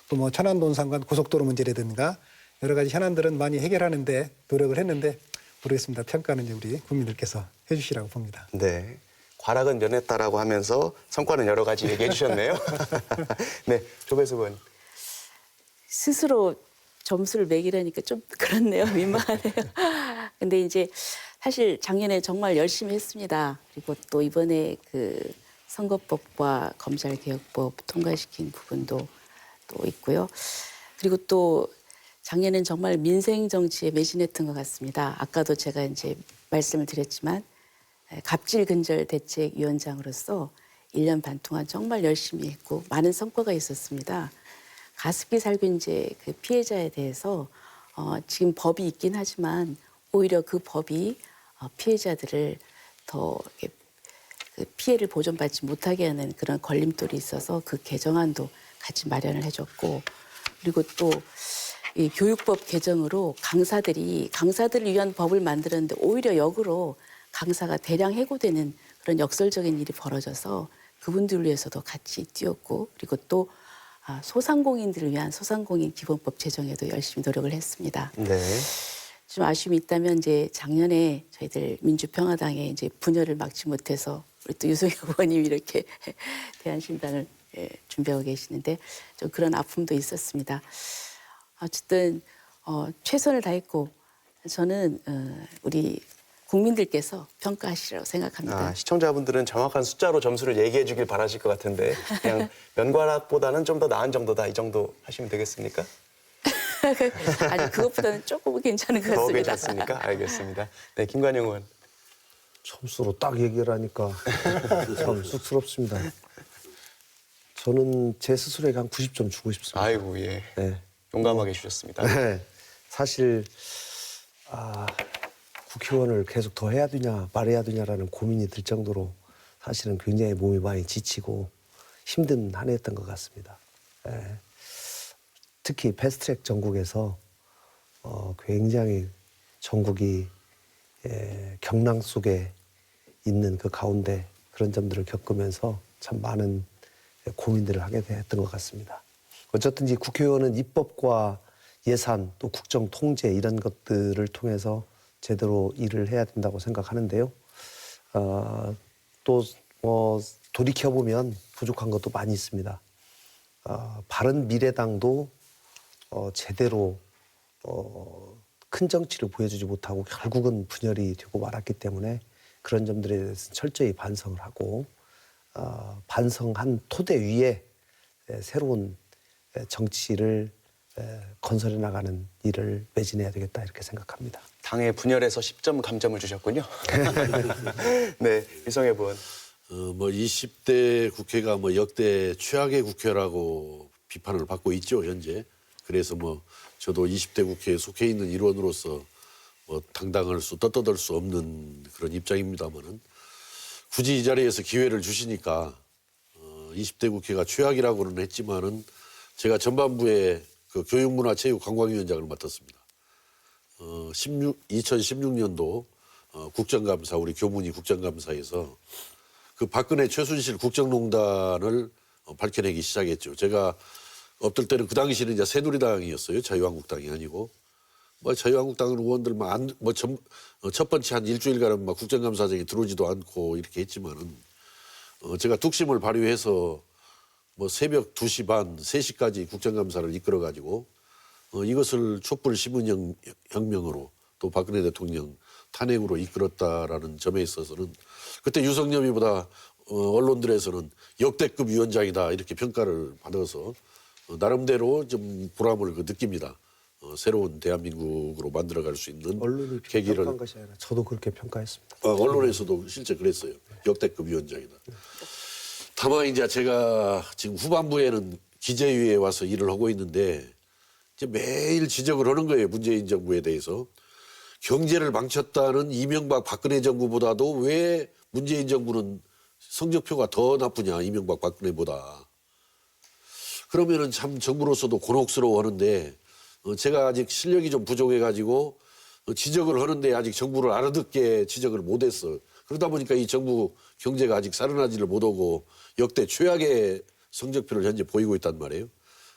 또 천안돈산간 고속도로 문제라든가 여러 가지 현안들은 많이 해결하는데 노력을 했는데 모르겠습니다. 평가는 이제 우리 국민들께서 해주시라고 봅니다. 네. 과락은 면했다라고 하면서 성과는 여러 가지 얘기해 주셨네요. 네, 조배숙 의원. 스스로 점수를 매기려니까 좀 그렇네요. 민망하네요. 근데 이제 사실 작년에 정말 열심히 했습니다. 그리고 또 이번에 그 선거법과 검찰개혁법 통과시킨 부분도 또 있고요. 그리고 또 작년엔 정말 민생 정치에 매진했던 것 같습니다. 아까도 제가 이제 말씀을 드렸지만 갑질 근절 대책위원장으로서 1년 반 동안 정말 열심히 했고 많은 성과가 있었습니다. 가습기 살균제 그 피해자에 대해서 지금 법이 있긴 하지만 오히려 그 법이 피해자들을 더 이렇게 그 피해를 보전받지 못하게 하는 그런 걸림돌이 있어서 그 개정안도 같이 마련을 해줬고 그리고 또 이 교육법 개정으로 강사들을 위한 법을 만들었는데 오히려 역으로 강사가 대량 해고되는 그런 역설적인 일이 벌어져서 그분들을 위해서도 같이 뛰었고 그리고 또 소상공인들을 위한 소상공인 기본법 제정에도 열심히 노력을 했습니다. 네. 좀 아쉬움이 있다면 이제 작년에 저희들 민주평화당에 이제 분열을 막지 못해서 우리 또 유승엽 의원님이 이렇게 대안신당을 준비하고 계시는데 좀 그런 아픔도 있었습니다. 어쨌든 최선을 다했고 저는 우리 국민들께서 평가하시라고 생각합니다. 시청자분들은 정확한 숫자로 점수를 얘기해 주길 바라실 것 같은데 그냥 면과락보다는 좀 더 나은 정도다 이 정도 하시면 되겠습니까? 아니 그것보다는 조금 괜찮은 것 더 같습니다. 괜찮습니까? 알겠습니다. 네, 김관영 의원. 점수로 딱 얘기를 하니까 참 쑥스럽습니다. 저는 제 스스로에게 한 90점 주고 싶습니다. 아이고 예. 네. 용감하게 주셨습니다. 네. 사실 국회의원을 계속 더 해야 되냐 말해야 되냐라는 고민이 들 정도로 사실은 굉장히 몸이 많이 지치고 힘든 한 해였던 것 같습니다. 네. 특히 패스트트랙 전국에서 굉장히 전국이 경랑 속에 있는 그 가운데 그런 점들을 겪으면서 참 많은 고민들을 하게 됐던 것 같습니다. 어쨌든지 국회의원은 입법과 예산 또 국정 통제 이런 것들을 통해서 제대로 일을 해야 된다고 생각하는데요. 또 돌이켜 보면 부족한 것도 많이 있습니다. 바른미래당도 제대로 큰 정치를 보여주지 못하고 결국은 분열이 되고 말았기 때문에 그런 점들에 대해서 철저히 반성을 하고 반성한 토대 위에 새로운 정치를 건설해 나가는 일을 매진해야 되겠다 이렇게 생각합니다. 당의 분열에서 10점 감점을 주셨군요. 네, 유성엽 의원. 20대 국회가 역대 최악의 국회라고 비판을 받고 있죠, 현재. 그래서 저도 20대 국회에 속해 있는 일원으로서 떠들 수 없는 그런 입장입니다만은 굳이 이 자리에서 기회를 주시니까 20대 국회가 최악이라고는 했지만은 제가 전반부에 그 교육문화체육관광위원장을 맡았습니다. 2016년도 국정감사 우리 교문위 국정감사에서 그 박근혜 최순실 국정농단을 밝혀내기 시작했죠. 제가 없을 때는 그 당시는 이제 새누리당이었어요. 자유한국당이 아니고. 자유한국당 의원들 첫 번째 한 일주일간은 국정감사장에 들어오지도 않고 이렇게 했지만은 제가 뚝심을 발휘해서 새벽 2시 반, 3시까지 국정감사를 이끌어가지고 이것을 촛불 시민혁명으로 또 박근혜 대통령 탄핵으로 이끌었다라는 점에 있어서는 그때 유석열이보다 언론들에서는 역대급 위원장이다 이렇게 평가를 받아서 나름대로 좀 보람을 느낍니다. 새로운 대한민국으로 만들어갈 수 있는 언론이 계기를 평가한 것이 아니라 저도 그렇게 평가했습니다. 언론에서도 실제 그랬어요. 역대급 위원장이다. 다만 이제 제가 지금 후반부에는 기재위에 와서 일을 하고 있는데 이제 매일 지적을 하는 거예요. 문재인 정부에 대해서. 경제를 망쳤다는 이명박 박근혜 정부보다도 왜 문재인 정부는 성적표가 더 나쁘냐 이명박 박근혜보다. 그러면은 참 정부로서도 곤혹스러워하는데 제가 아직 실력이 좀 부족해가지고 지적을 하는데 아직 정부를 알아듣게 지적을 못했어. 그러다 보니까 이 정부 경제가 아직 살아나지를 못하고 역대 최악의 성적표를 현재 보이고 있단 말이에요.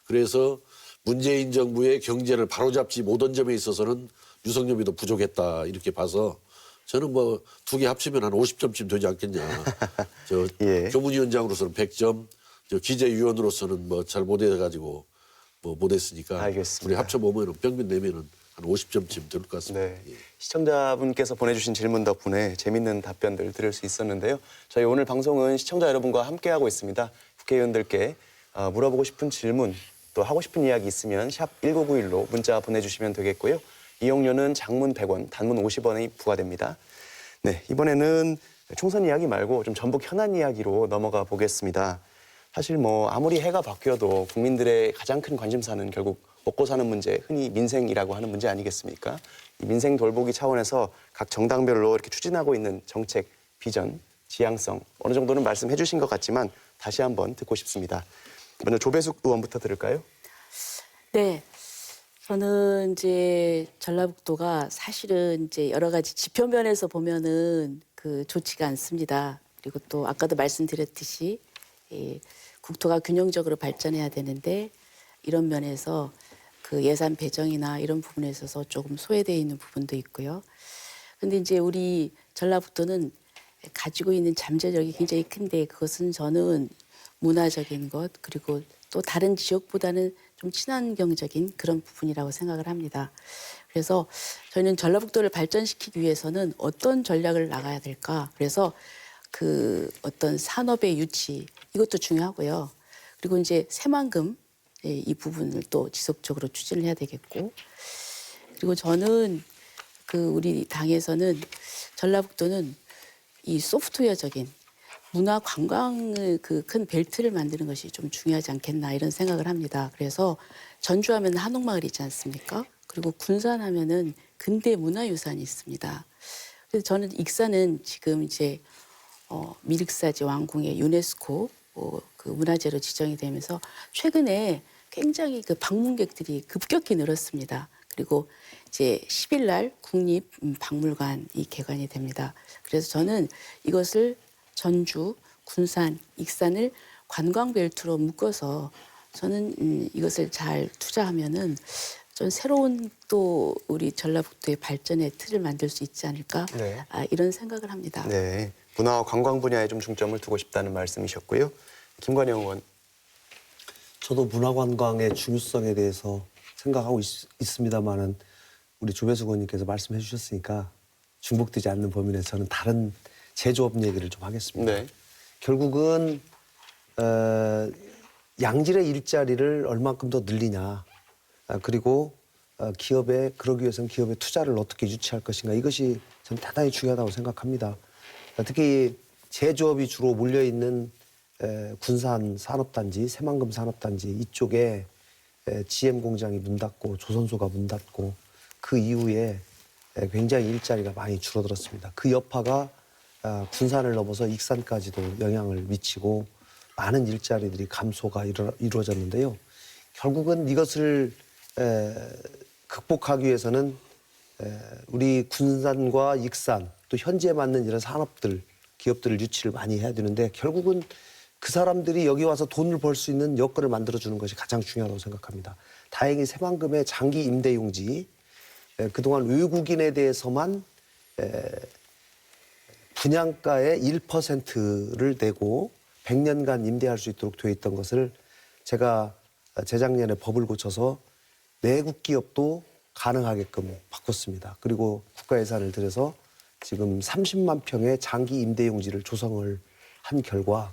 그래서 문재인 정부의 경제를 바로잡지 못한 점에 있어서는 유석열이 더 부족했다 이렇게 봐서 저는 두 개 합치면 한 50점쯤 되지 않겠냐. 예. 교문위원장으로서는 100점, 기재위원으로서는 잘 못해가지고 못했으니까 알겠습니다. 우리 합쳐보면 평균 내면은 한 50점쯤 될 것 같습니다. 네. 예. 시청자분께서 보내주신 질문 덕분에 재밌는 답변들 들을 수 있었는데요. 저희 오늘 방송은 시청자 여러분과 함께하고 있습니다. 국회의원들께 물어보고 싶은 질문 또 하고 싶은 이야기 있으면 샵 1991로 문자 보내주시면 되겠고요. 이용료는 장문 100원, 단문 50원이 부과됩니다. 네, 이번에는 총선 이야기 말고 좀 전북 현안 이야기로 넘어가 보겠습니다. 사실 뭐 아무리 해가 바뀌어도 국민들의 가장 큰 관심사는 결국 먹고 사는 문제, 흔히 민생이라고 하는 문제 아니겠습니까? 이 민생 돌보기 차원에서 각 정당별로 이렇게 추진하고 있는 정책, 비전, 지향성 어느 정도는 말씀해 주신 것 같지만 다시 한번 듣고 싶습니다. 먼저 조배숙 의원부터 들을까요? 네. 저는 이제 전라북도가 사실은 이제 여러 가지 지표면에서 보면은 좋지가 않습니다. 그리고 또 아까도 말씀드렸듯이 국토가 균형적으로 발전해야 되는데 이런 면에서 예산 배정이나 이런 부분에 있어서 조금 소외되어 있는 부분도 있고요. 근데 이제 우리 전라북도는 가지고 있는 잠재력이 굉장히 큰데 그것은 저는 문화적인 것 그리고 또 다른 지역보다는 좀 친환경적인 그런 부분이라고 생각을 합니다. 그래서 저희는 전라북도를 발전시키기 위해서는 어떤 전략을 나가야 될까? 그래서 어떤 산업의 유치 이것도 중요하고요. 그리고 이제 새만금 이 부분을 또 지속적으로 추진을 해야 되겠고, 그리고 저는 우리 당에서는 전라북도는 이 소프트웨어적인 문화 관광의 큰 벨트를 만드는 것이 좀 중요하지 않겠나 이런 생각을 합니다. 그래서 전주하면 한옥마을이 있지 않습니까? 그리고 군산하면은 근대 문화유산이 있습니다. 그래서 저는 익산은 지금 이제 미륵사지 왕궁의 유네스코 문화재로 지정이 되면서 최근에 굉장히 방문객들이 급격히 늘었습니다. 그리고 이제 10일 날 국립박물관이 개관이 됩니다. 그래서 저는 이것을 전주, 군산, 익산을 관광 벨트로 묶어서 저는 이것을 잘 투자하면은 좀 새로운 또 우리 전라북도의 발전의 틀을 만들 수 있지 않을까 네. 이런 생각을 합니다. 네, 문화와 관광 분야에 좀 중점을 두고 싶다는 말씀이셨고요. 김관영 의원. 저도 문화관광의 중요성에 대해서 생각하고 있습니다만은 우리 조배숙 의원님께서 말씀해 주셨으니까 중복되지 않는 범위 내에서 저는 다른 제조업 얘기를 좀 하겠습니다. 네. 결국은 양질의 일자리를 얼만큼 더 늘리냐 그리고 그러기 위해서는 기업의 투자를 어떻게 유치할 것인가 이것이 저는 대단히 중요하다고 생각합니다. 특히 제조업이 주로 몰려있는 군산 산업단지, 새만금 산업단지 이쪽에 GM 공장이 문 닫고 조선소가 문 닫고 그 이후에 굉장히 일자리가 많이 줄어들었습니다. 그 여파가 군산을 넘어서 익산까지도 영향을 미치고 많은 일자리들이 감소가 이루어졌는데요. 결국은 이것을 극복하기 위해서는 우리 군산과 익산 또 현지에 맞는 이런 산업들, 기업들을 유치를 많이 해야 되는데 결국은 그 사람들이 여기 와서 돈을 벌 수 있는 여건을 만들어주는 것이 가장 중요하다고 생각합니다. 다행히 새만금의 장기 임대용지, 그동안 외국인에 대해서만 분양가의 1%를 내고 100년간 임대할 수 있도록 되어 있던 것을 제가 재작년에 법을 고쳐서 내국 기업도 가능하게끔 바꿨습니다. 그리고 국가 예산을 들여서 지금 30만 평의 장기 임대용지를 조성을 한 결과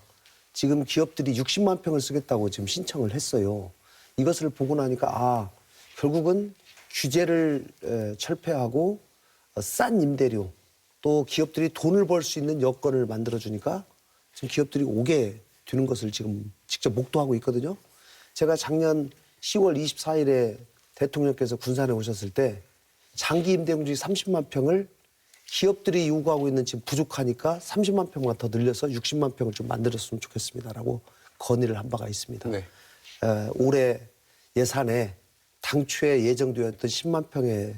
지금 기업들이 60만 평을 쓰겠다고 지금 신청을 했어요. 이것을 보고 나니까 결국은 규제를 철폐하고 싼 임대료 또 기업들이 돈을 벌 수 있는 여건을 만들어주니까 지금 기업들이 오게 되는 것을 지금 직접 목도하고 있거든요. 제가 작년 10월 24일에 대통령께서 군산에 오셨을 때 장기 임대용지 30만 평을 기업들이 요구하고 있는 지금 부족하니까 30만 평만 더 늘려서 60만 평을 좀 만들었으면 좋겠습니다라고 건의를 한 바가 있습니다. 네. 올해 예산에 당초에 예정되었던 10만 평에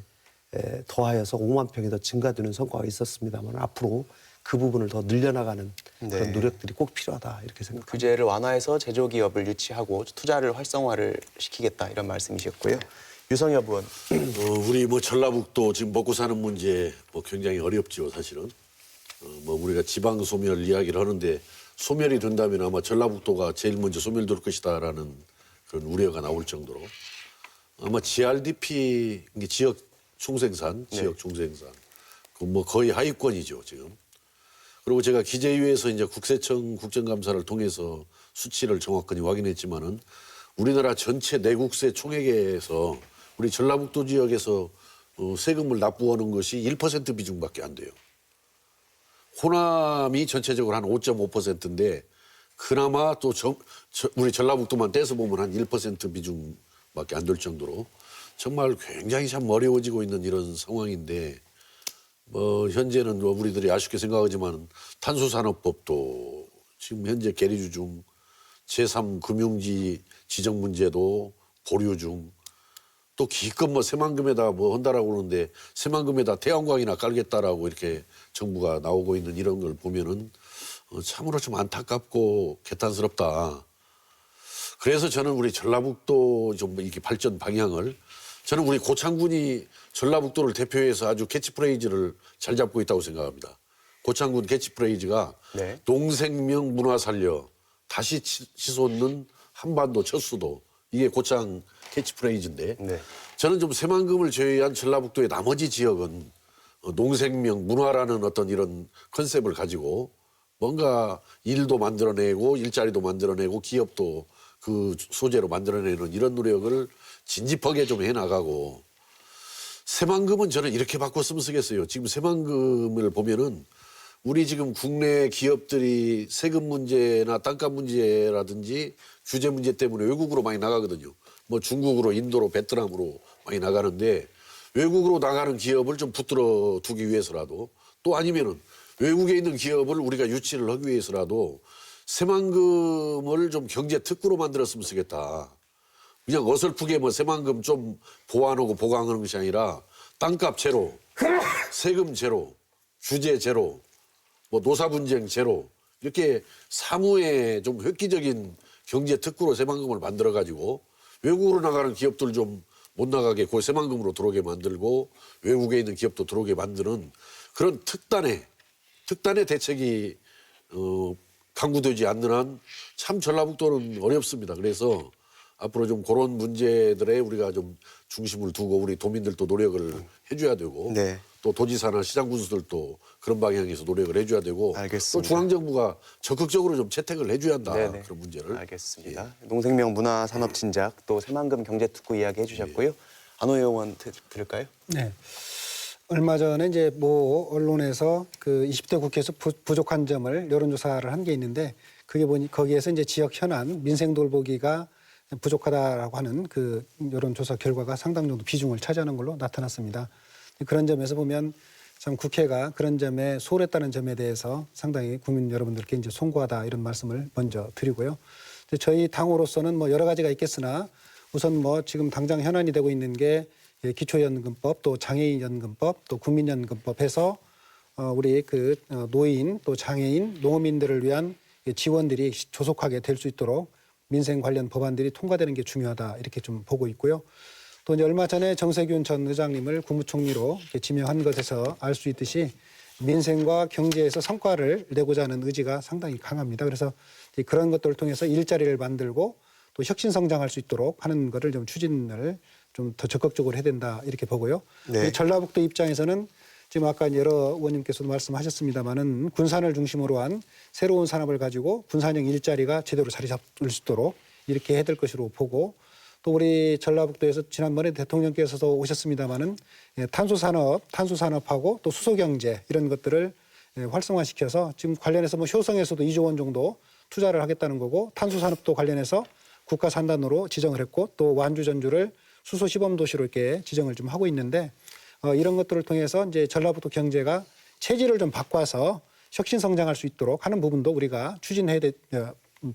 더하여서 5만 평이 더 증가되는 성과가 있었습니다만 앞으로 그 부분을 더 늘려나가는 그런 네. 노력들이 꼭 필요하다 이렇게 생각합니다. 규제를 완화해서 제조기업을 유치하고 투자를 활성화를 시키겠다 이런 말씀이셨고요. 유성엽 의원. 우리 전라북도 지금 먹고 사는 문제 굉장히 어렵죠, 사실은. 우리가 지방 소멸 이야기를 하는데 소멸이 된다면 아마 전라북도가 제일 먼저 소멸될 것이다라는 그런 우려가 나올 정도로 아마 GRDP 지역 총생산, 지역 총생산 거의 하위권이죠 지금. 그리고 제가 기재위에서 이제 국세청 국정감사를 통해서 수치를 정확하게 확인했지만은 우리나라 전체 내국세 총액에서 우리 전라북도 지역에서 세금을 납부하는 것이 1% 비중밖에 안 돼요. 호남이 전체적으로 한 5.5%인데 그나마 또 우리 전라북도만 떼서 보면 한 1% 비중밖에 안 될 정도로 정말 굉장히 참 어려워지고 있는 이런 상황인데 현재는 우리들이 아쉽게 생각하지만 탄소산업법도 지금 현재 계류 중 제3금융지 지정 문제도 보류 중 또 기껏 새만금에다 한다라고 그러는데 새만금에다 태양광이나 깔겠다라고 이렇게 정부가 나오고 있는 이런 걸 보면은 참으로 좀 안타깝고 개탄스럽다. 그래서 저는 우리 전라북도 좀 이렇게 발전 방향을 저는 우리 고창군이 전라북도를 대표해서 아주 캐치프레이즈를 잘 잡고 있다고 생각합니다. 고창군 캐치프레이즈가 네. 농생명 문화 살려 다시 치솟는 한반도 첫 수도 이게 고창 캐치프레이즈인데 네. 저는 좀 새만금을 제외한 전라북도의 나머지 지역은 농생명 문화라는 어떤 이런 컨셉을 가지고 뭔가 일도 만들어내고 일자리도 만들어내고 기업도 그 소재로 만들어내는 이런 노력을 진지하게 좀 해나가고 새만금은 저는 이렇게 바꿨으면 쓰겠어요. 지금 새만금을 보면은 우리 지금 국내 기업들이 세금 문제나 땅값 문제라든지 규제 문제 때문에 외국으로 많이 나가거든요. 중국으로, 인도로, 베트남으로 많이 나가는데 외국으로 나가는 기업을 좀 붙들어 두기 위해서라도 또 아니면은 외국에 있는 기업을 우리가 유치를 하기 위해서라도 새만금을 좀 경제 특구로 만들었으면 쓰겠다. 그냥 어설프게 새만금 좀 보완하고 보강하는 것이 아니라 땅값 제로, 세금 제로, 규제 제로, 노사 분쟁 제로 이렇게 사무에 좀 획기적인 경제 특구로 새만금을 만들어 가지고 외국으로 나가는 기업들 좀 못 나가게 그 새만금으로 들어오게 만들고 외국에 있는 기업도 들어오게 만드는 그런 특단의 대책이 강구되지 않는 한 참 전라북도는 어렵습니다. 그래서 앞으로 좀 그런 문제들에 우리가 좀 중심을 두고 우리 도민들도 노력을 해줘야 되고 네. 또 도지사나 시장 군수들도 그런 방향에서 노력을 해줘야 되고 알겠습니다. 또 중앙정부가 적극적으로 좀 채택을 해줘야 한다. 네네. 그런 문제를. 알겠습니다. 농생명 문화 산업 진작 또 새만금 경제 특구 이야기 해주셨고요. 안호 의원 들을까요? 네. 얼마 전에 이제 언론에서 그 20대 국회에서 부족한 점을 여론조사를 한 게 있는데 그게 거기에서 이제 지역 현안 민생 돌보기가 부족하다라고 하는 그 여론조사 결과가 상당 정도 비중을 차지하는 걸로 나타났습니다. 그런 점에서 보면 참 국회가 그런 점에 소홀했다는 점에 대해서 상당히 국민 여러분들께 이제 송구하다 이런 말씀을 먼저 드리고요. 저희 당으로서는 여러 가지가 있겠으나 우선 지금 당장 현안이 되고 있는 게 기초연금법, 또 장애인연금법, 또 국민연금법 해서 우리 그 노인, 또 장애인, 농어민들을 위한 지원들이 조속하게 될 수 있도록 민생 관련 법안들이 통과되는 게 중요하다 이렇게 좀 보고 있고요. 또 이제 얼마 전에 정세균 전 의장님을 국무총리로 지명한 것에서 알 수 있듯이 민생과 경제에서 성과를 내고자 하는 의지가 상당히 강합니다. 그래서 그런 것들을 통해서 일자리를 만들고 또 혁신 성장할 수 있도록 하는 것을 좀 추진을 좀 더 적극적으로 해야 된다 이렇게 보고요. 네. 전라북도 입장에서는 지금 아까 여러 의원님께서도 말씀하셨습니다마는 군산을 중심으로 한 새로운 산업을 가지고 군산형 일자리가 제대로 자리 잡을 수 있도록 이렇게 해야 될 것으로 보고 또 우리 전라북도에서 지난번에 대통령께서도 오셨습니다마는 탄소산업하고 또 수소경제 이런 것들을 활성화시켜서 지금 관련해서 효성에서도 2조 원 정도 투자를 하겠다는 거고 탄소산업도 관련해서 국가 산단으로 지정을 했고 또 완주 전주를 수소 시범 도시로 이렇게 지정을 좀 하고 있는데 이런 것들을 통해서 이제 전라북도 경제가 체질을 좀 바꿔서 혁신 성장할 수 있도록 하는 부분도 우리가 추진해야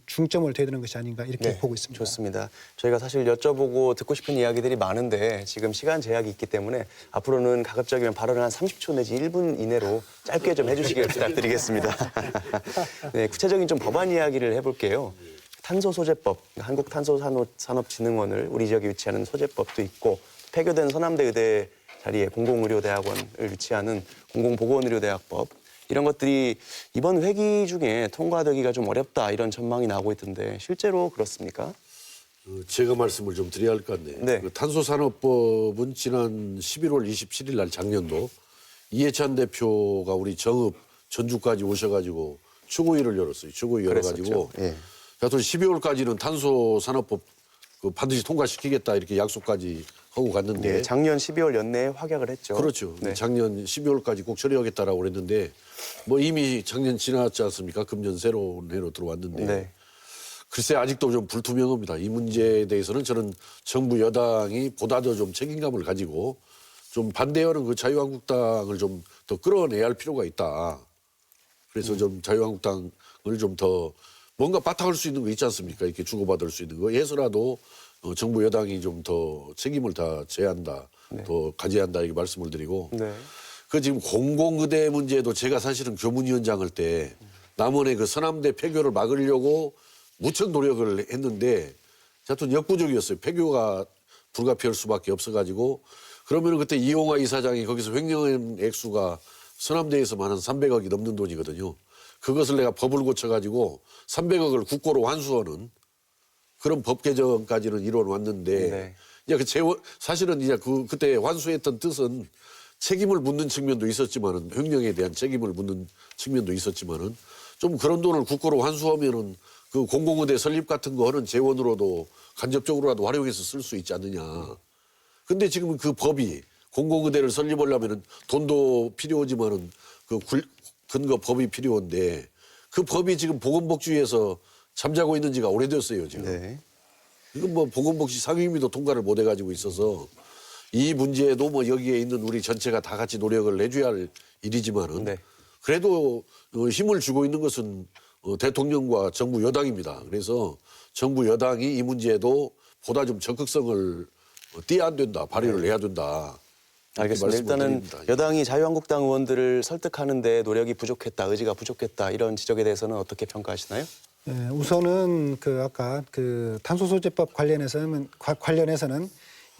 중점을 둬야 되는 것이 아닌가 이렇게 보고 있습니다. 좋습니다. 저희가 사실 여쭤보고 듣고 싶은 이야기들이 많은데 지금 시간 제약이 있기 때문에 앞으로는 가급적이면 발언을 한 30초 내지 1분 이내로 짧게 좀 해주시길 부탁드리겠습니다. 네, 구체적인 좀 법안 이야기를 해볼게요. 탄소소재법, 한국탄소산업진흥원을 우리 지역에 위치하는 소재법도 있고 폐교된 서남대 의대 자리에 공공의료대학원을 위치하는 공공보건의료대학법 이런 것들이 이번 회기 중에 통과되기가 좀 어렵다 이런 전망이 나오고 있던데 실제로 그렇습니까? 제가 말씀을 좀 드려야 할 것 같네요. 네. 그 탄소산업법은 지난 11월 27일 날 작년도 이해찬 대표가 우리 정읍 전주까지 오셔가지고 추구위를 열었어요. 추구위 열어가지고 그랬었죠. 예. 하여튼 12월까지는 탄소산업법 그 반드시 통과시키겠다 이렇게 약속까지 하고 갔는데 네, 작년 12월 연내에 확약을 했죠. 그렇죠. 네. 작년 12월까지 꼭 처리하겠다라고 그랬는데 뭐 이미 작년 지났지 않습니까? 금년 새로운 해로 들어왔는데 네. 글쎄 아직도 좀 불투명합니다. 이 문제에 대해서는 저는 정부 여당이 보다 더 좀 책임감을 가지고 좀 반대하는 그 자유한국당을 좀 더 끌어내야 할 필요가 있다. 그래서 좀 자유한국당을 좀 더 뭔가 바탕할 수 있는 거 있지 않습니까? 이렇게 주고받을 수 있는 거 해서라도 정부 여당이 좀 더 책임을 다 져야 한다. 더 가져야 한다 이렇게 말씀을 드리고 네. 그 지금 공공의대 문제도 제가 사실은 교문위원장 할 때 남원의 그 서남대 폐교를 막으려고 무척 노력을 했는데 하여튼 역부족이었어요. 폐교가 불가피할 수밖에 없어가지고 그러면 그때 이용화 이사장이 거기서 횡령한 액수가 서남대에서만 한 300억이 넘는 돈이거든요. 그것을 내가 법을 고쳐가지고 300억을 국고로 환수하는 그런 법 개정까지는 이뤄 왔는데 네. 이제 그 사실은 이제 그때 환수했던 뜻은 책임을 묻는 측면도 있었지만은 횡령에 대한 책임을 묻는 측면도 있었지만은 좀 그런 돈을 국고로 환수하면은 그 공공의대 설립 같은 거는 재원으로도 간접적으로라도 활용해서 쓸 수 있지 않느냐. 근데 지금 그 법이 공공의대를 설립하려면은 돈도 필요하지만은 그 근거 법이 필요한데 그 법이 지금 보건복지위에서 잠자고 있는 지가 오래됐어요, 지금. 네. 이건 뭐 보건복지 상임위도 통과를 못 해가지고 있어서 이 문제도 뭐 여기에 있는 우리 전체가 다 같이 노력을 해줘야 할 일이지만은 네. 그래도 힘을 주고 있는 것은 대통령과 정부 여당입니다. 그래서 정부 여당이 이 문제에도 보다 좀 적극성을 띄어야 된다, 발휘를 해야 된다. 이렇게 알겠습니다. 말씀을 일단은 드립니다. 여당이 자유한국당 의원들을 설득하는데 노력이 부족했다, 의지가 부족했다 이런 지적에 대해서는 어떻게 평가하시나요? 예, 우선은 그 아까 그 탄소소재법 관련해서는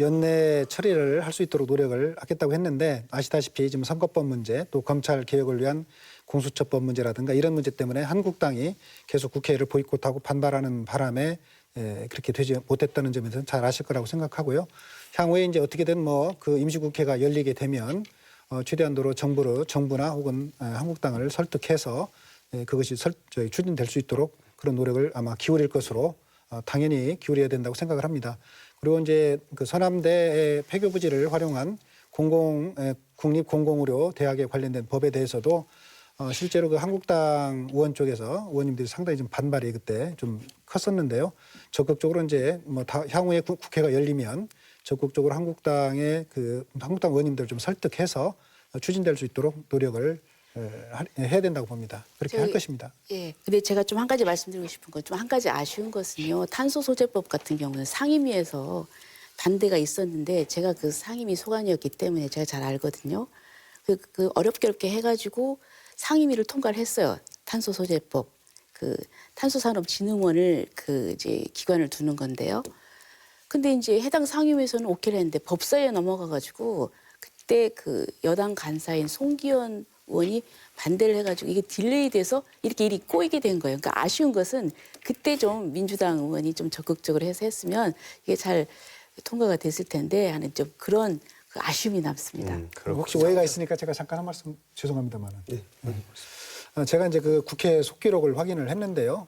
연내 처리를 할 수 있도록 노력을 하겠다고 했는데 아시다시피 지금 선거법 문제 또 검찰 개혁을 위한 공수처법 문제라든가 이런 문제 때문에 한국당이 계속 국회를 보이콧하고 반발하는 바람에 그렇게 되지 못했다는 점에서 잘 아실 거라고 생각하고요. 향후에 이제 어떻게든 뭐 그 임시국회가 열리게 되면 최대한도로 정부나 혹은 한국당을 설득해서 그것이 추진될 수 있도록 그런 노력을 아마 기울일 것으로 당연히 기울여야 된다고 생각을 합니다. 그리고 이제 그 서남대의 폐교 부지를 활용한 국립공공의료 대학에 관련된 법에 대해서도 실제로 그 한국당 의원 쪽에서 의원님들이 상당히 좀 반발이 그때 좀 컸었는데요. 적극적으로 이제 뭐 향후에 국회가 열리면 적극적으로 한국당의 한국당 의원님들을 좀 설득해서 추진될 수 있도록 노력을 해야 된다고 봅니다. 그렇게 할 것입니다. 예. 근데 제가 좀 한 가지 말씀드리고 싶은 건 좀 한 가지 아쉬운 것은요. 탄소 소재법 같은 경우는 상임위에서 반대가 있었는데 제가 그 상임위 소관이었기 때문에 제가 잘 알거든요. 그 어렵게 해가지고 상임위를 통과를 했어요. 탄소 소재법. 그 탄소산업진흥원을 이제 기관을 두는 건데요. 근데 이제 해당 상임위에서는 오케이를 했는데 법사위에 넘어가가지고 그때 그 여당 간사인 송기현 의원이 반대를 해가지고 이게 딜레이 돼서 이렇게 일이 꼬이게 된 거예요. 그러니까 아쉬운 것은 그때 좀 민주당 의원이 좀 적극적으로 해서 했으면 이게 잘 통과가 됐을 텐데 하는 좀 그런 그 아쉬움이 남습니다. 혹시 오해가 있으니까 제가 잠깐 한 말씀 죄송합니다만은. 제가 이제 그 국회 속기록을 확인을 했는데요.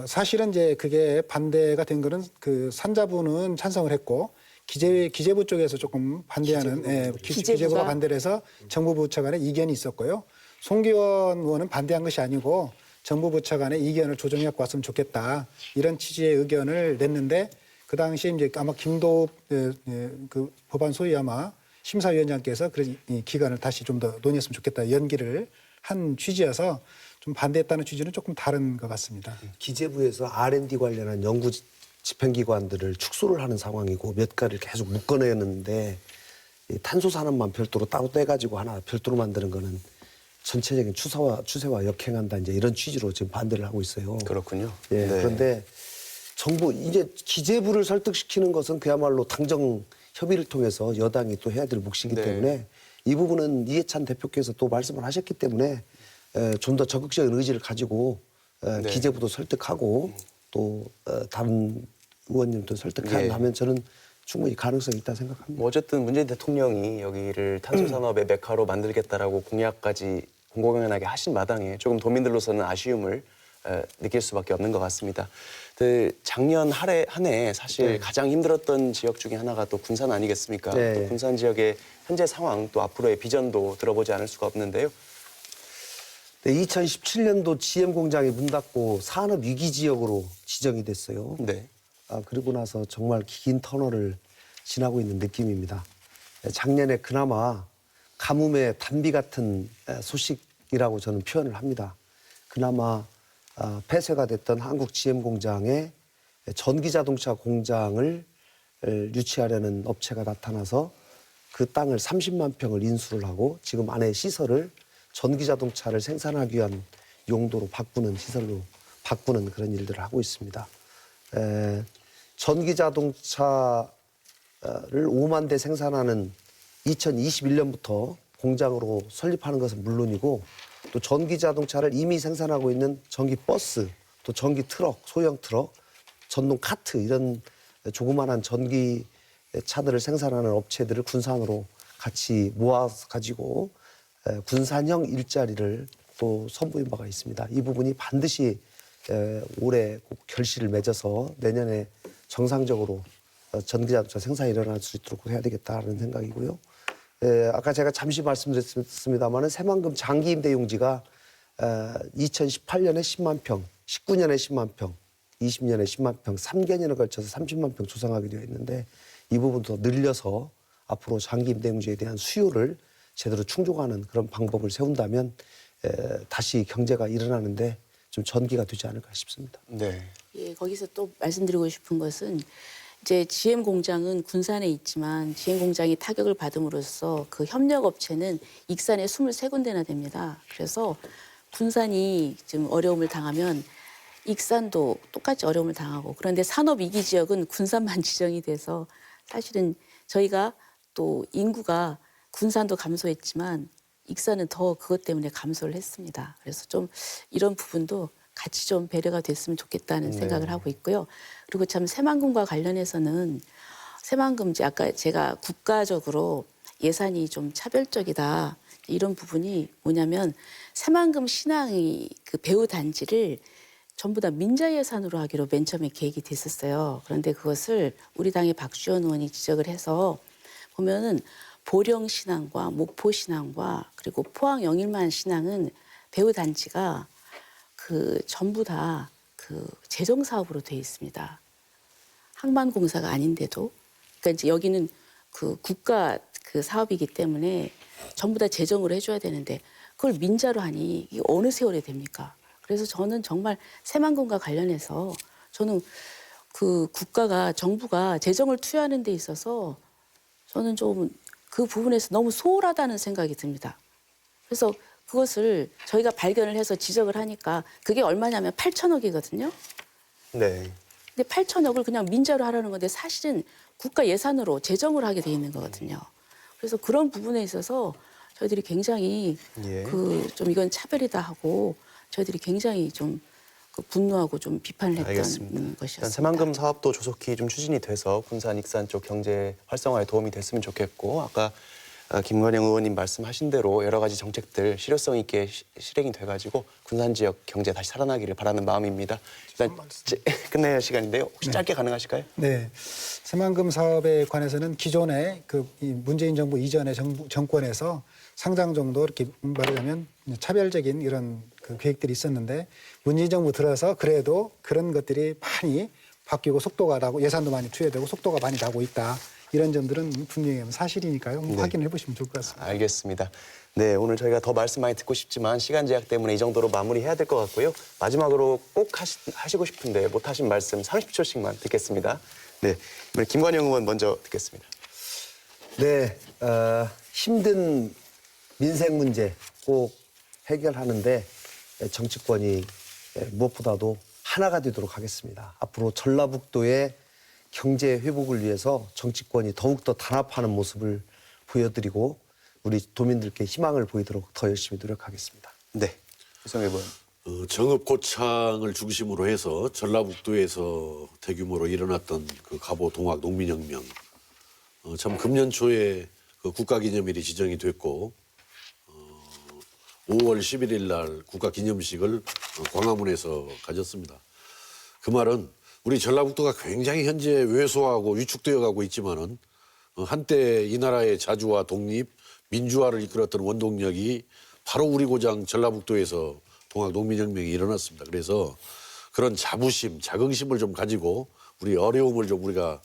사실은 이제 그게 반대가 된 거는 그 산자부는 찬성을 했고 기재부 쪽에서 조금 반대하는 기재부가 반대를 해서 정부 부처 간에 이견이 있었고요. 송기현 의원은 반대한 것이 아니고 정부 부처 간에 이견을 조정해 갖고 왔으면 좋겠다. 이런 취지의 의견을 냈는데 그 당시에 이제 아마 김도읍 그 법안 소위 아마 심사위원장께서 그래서 이 기간을 다시 좀 더 논의했으면 좋겠다. 연기를 한 취지여서 좀 반대했다는 취지는 조금 다른 것 같습니다. 기재부에서 R&D 관련한 연구 집행기관들을 축소를 하는 상황이고 몇 가지를 계속 묶어내는데 탄소 산업만 별도로 따로 떼가지고 하나 별도로 만드는 거는 전체적인 추세와 역행한다 이제 이런 취지로 지금 반대를 하고 있어요. 그렇군요. 예, 네. 그런데 정부 이제 기재부를 설득시키는 것은 그야말로 당정 협의를 통해서 여당이 또 해야 될 몫이기 네. 때문에 이 부분은 이해찬 대표께서 또 말씀을 하셨기 때문에 좀 더 적극적인 의지를 가지고 네. 기재부도 설득하고 또 다른 의원님도 설득한다면 저는 충분히 가능성이 있다 생각합니다. 뭐 어쨌든 문재인 대통령이 여기를 탄소산업의 메카로 만들겠다라고 공약까지 공공연하게 하신 마당에 조금 도민들로서는 아쉬움을 느낄 수밖에 없는 것 같습니다. 작년 한 해 사실 가장 힘들었던 지역 중에 하나가 또 군산 아니겠습니까? 네. 또 군산 지역의 현재 상황 또 앞으로의 비전도 들어보지 않을 수가 없는데요. 네, 2017년도 GM 공장이 문 닫고 산업 위기 지역으로 지정이 됐어요. 네. 그리고 나서 정말 긴 터널을 지나고 있는 느낌입니다. 작년에 그나마 가뭄의 단비 같은 소식이라고 저는 표현을 합니다. 그나마 폐쇄가 됐던 한국 GM 공장에 전기자동차 공장을 유치하려는 업체가 나타나서 그 땅을 30만 평을 인수를 하고 지금 안에 시설을 전기자동차를 생산하기 위한 용도로 바꾸는 시설로 바꾸는 그런 일들을 하고 있습니다. 전기자동차를 5만 대 생산하는 2021년부터 공장으로 설립하는 것은 물론이고 또 전기자동차를 이미 생산하고 있는 전기버스, 또 전기트럭, 소형 트럭, 전동 카트 이런 조그마한 전기차들을 생산하는 업체들을 군산으로 같이 모아가지고 군산형 일자리를 또 선보인 바가 있습니다. 이 부분이 반드시 올해 꼭 결실을 맺어서 내년에 정상적으로 전기자동차 생산이 일어날 수 있도록 해야 되겠다는 생각이고요. 아까 제가 잠시 말씀드렸습니다만 새만금 장기 임대 용지가 2018년에 10만 평, 19년에 10만 평, 20년에 10만 평, 3개년에 걸쳐서 30만 평 조성하게 되어 있는데 이 부분도 늘려서 앞으로 장기 임대 용지에 대한 수요를 제대로 충족하는 그런 방법을 세운다면 다시 경제가 일어나는데 좀 전기가 되지 않을까 싶습니다. 네. 예, 거기서 또 말씀드리고 싶은 것은 이제 GM 공장은 군산에 있지만 GM 공장이 타격을 받음으로써 그 협력 업체는 익산에 23군데나 됩니다. 그래서 군산이 지금 어려움을 당하면 익산도 똑같이 어려움을 당하고 그런데 산업 위기 지역은 군산만 지정이 돼서 사실은 저희가 또 인구가 군산도 감소했지만 익산은 더 그것 때문에 감소를 했습니다. 그래서 좀 이런 부분도 같이 좀 배려가 됐으면 좋겠다는 생각을 하고 있고요. 그리고 참 새만금과 관련해서는 새만금 아까 제가 국가적으로 예산이 좀 차별적이다 이런 부분이 뭐냐면 새만금 신앙이 그 배우 단지를 전부 다 민자 예산으로 하기로 맨 처음에 계획이 됐었어요. 그런데 그것을 우리 당의 박주원 의원이 지적을 해서 보면은 보령 신앙과 목포 신앙과 그리고 포항 영일만 신앙은 배우 단지가 그 전부 다 그 재정 사업으로 돼 있습니다. 항만공사가 아닌데도 그러니까 이제 여기는 그 국가 그 사업이기 때문에 전부 다 재정으로 해줘야 되는데 그걸 민자로 하니 이게 어느 세월에 됩니까? 그래서 저는 정말 새만금과 관련해서 저는 그 국가가 정부가 재정을 투여하는 데 있어서 저는 좀 그 부분에서 너무 소홀하다는 생각이 듭니다. 그래서 그것을 저희가 발견을 해서 지적을 하니까 그게 얼마냐면 8천억이거든요. 네. 근데 8천억을 그냥 민자로 하라는 건데 사실은 국가 예산으로 재정을 하게 돼 있는 거거든요. 그래서 그런 부분에 있어서 저희들이 굉장히 예. 그 좀 이건 차별이다 하고 저희들이 굉장히 좀 그 분노하고 좀 비판을 했던 알겠습니다. 것이었습니다. 일단 새만금 사업도 조속히 좀 추진이 돼서 군산, 익산 쪽 경제 활성화에 도움이 됐으면 좋겠고 아까 김관영 의원님 말씀하신 대로 여러 가지 정책들 실효성 있게 실행이 돼가지고 군산 지역 경제 다시 살아나기를 바라는 마음입니다. 일단 끝내야 할 시간인데요. 혹시 짧게 가능하실까요? 네, 새만금 사업에 관해서는 기존에 이 문재인 정부 이전의 정권에서 상당 정도 이렇게 말하자면 차별적인 이런 그 계획들이 있었는데 문재인 정부 들어서 그래도 그런 것들이 많이 바뀌고 속도가 나고 예산도 많이 투여되고 속도가 많이 나고 있다. 이런 점들은 분명히 사실이니까요. 네. 확인해 보시면 좋을 것 같습니다. 알겠습니다. 네, 오늘 저희가 더 말씀 많이 듣고 싶지만 시간 제약 때문에 이 정도로 마무리해야 될 것 같고요. 마지막으로 꼭 하시고 싶은데 못하신 말씀 30초씩만 듣겠습니다. 네, 이번에 김관영 의원 먼저 듣겠습니다. 네, 힘든 민생 문제 꼭 해결하는데 정치권이 무엇보다도 하나가 되도록 하겠습니다. 앞으로 전라북도의 경제 회복을 위해서 정치권이 더욱더 단합하는 모습을 보여드리고 우리 도민들께 희망을 보이도록 더 열심히 노력하겠습니다. 네, 유성일 의원. 정읍 고창을 중심으로 해서 전라북도에서 대규모로 일어났던 그 갑오 동학 농민혁명 참 금년 초에 그 국가기념일이 지정이 됐고 5월 11일 날 국가기념식을 광화문에서 가졌습니다. 그 말은 우리 전라북도가 굉장히 현재 왜소하고 위축되어 가고 있지만은 한때 이 나라의 자주와 독립, 민주화를 이끌었던 원동력이 바로 우리 고장 전라북도에서 동학 농민혁명이 일어났습니다. 그래서 그런 자부심, 자긍심을 좀 가지고 우리 어려움을 좀 우리가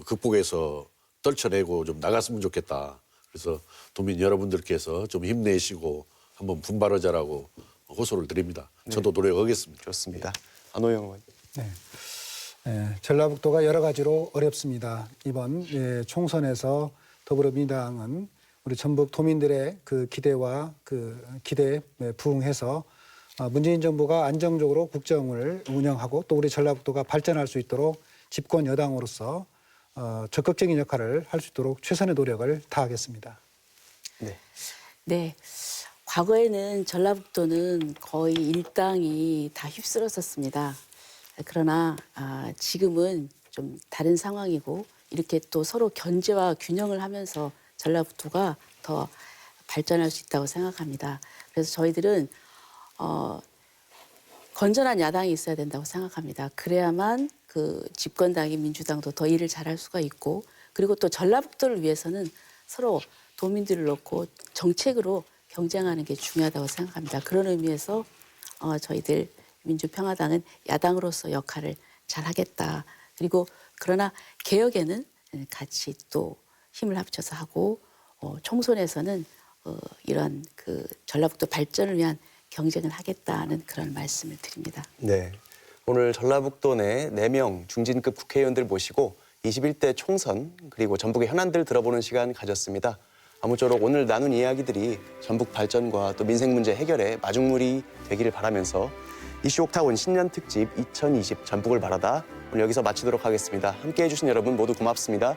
극복해서 떨쳐내고 좀 나갔으면 좋겠다. 그래서 도민 여러분들께서 좀 힘내시고 한번 분발하자라고 호소를 드립니다. 저도 노력하겠습니다. 좋습니다. 안호영 의원. 네. 전라북도가 여러 가지로 어렵습니다. 이번 총선에서 더불어민주당은 우리 전북 도민들의 그 기대와 그 기대에 부응해서 문재인 정부가 안정적으로 국정을 운영하고 또 우리 전라북도가 발전할 수 있도록 집권 여당으로서 적극적인 역할을 할 수 있도록 최선의 노력을 다하겠습니다. 네. 네. 과거에는 전라북도는 거의 일당이 다 휩쓸었었습니다. 그러나 지금은 좀 다른 상황이고 이렇게 또 서로 견제와 균형을 하면서 전라북도가 더 발전할 수 있다고 생각합니다. 그래서 저희들은 건전한 야당이 있어야 된다고 생각합니다. 그래야만 그 집권당인 민주당도 더 일을 잘할 수가 있고 그리고 또 전라북도를 위해서는 서로 도민들을 놓고 정책으로 경쟁하는 게 중요하다고 생각합니다. 그런 의미에서 저희들 민주평화당은 야당으로서 역할을 잘하겠다. 그리고 그러나 개혁에는 같이 또 힘을 합쳐서 하고 총선에서는 이런 그 전라북도 발전을 위한 경쟁을 하겠다는 그런 말씀을 드립니다. 네. 오늘 전라북도 내 4명 중진급 국회의원들 모시고 21대 총선 그리고 전북의 현안들 들어보는 시간 가졌습니다. 아무쪼록 오늘 나눈 이야기들이 전북 발전과 또 민생 문제 해결에 마중물이 되기를 바라면서 이슈 옥타곤 신년 특집 2020 전북을 바라다 오늘 여기서 마치도록 하겠습니다. 함께해 주신 여러분 모두 고맙습니다.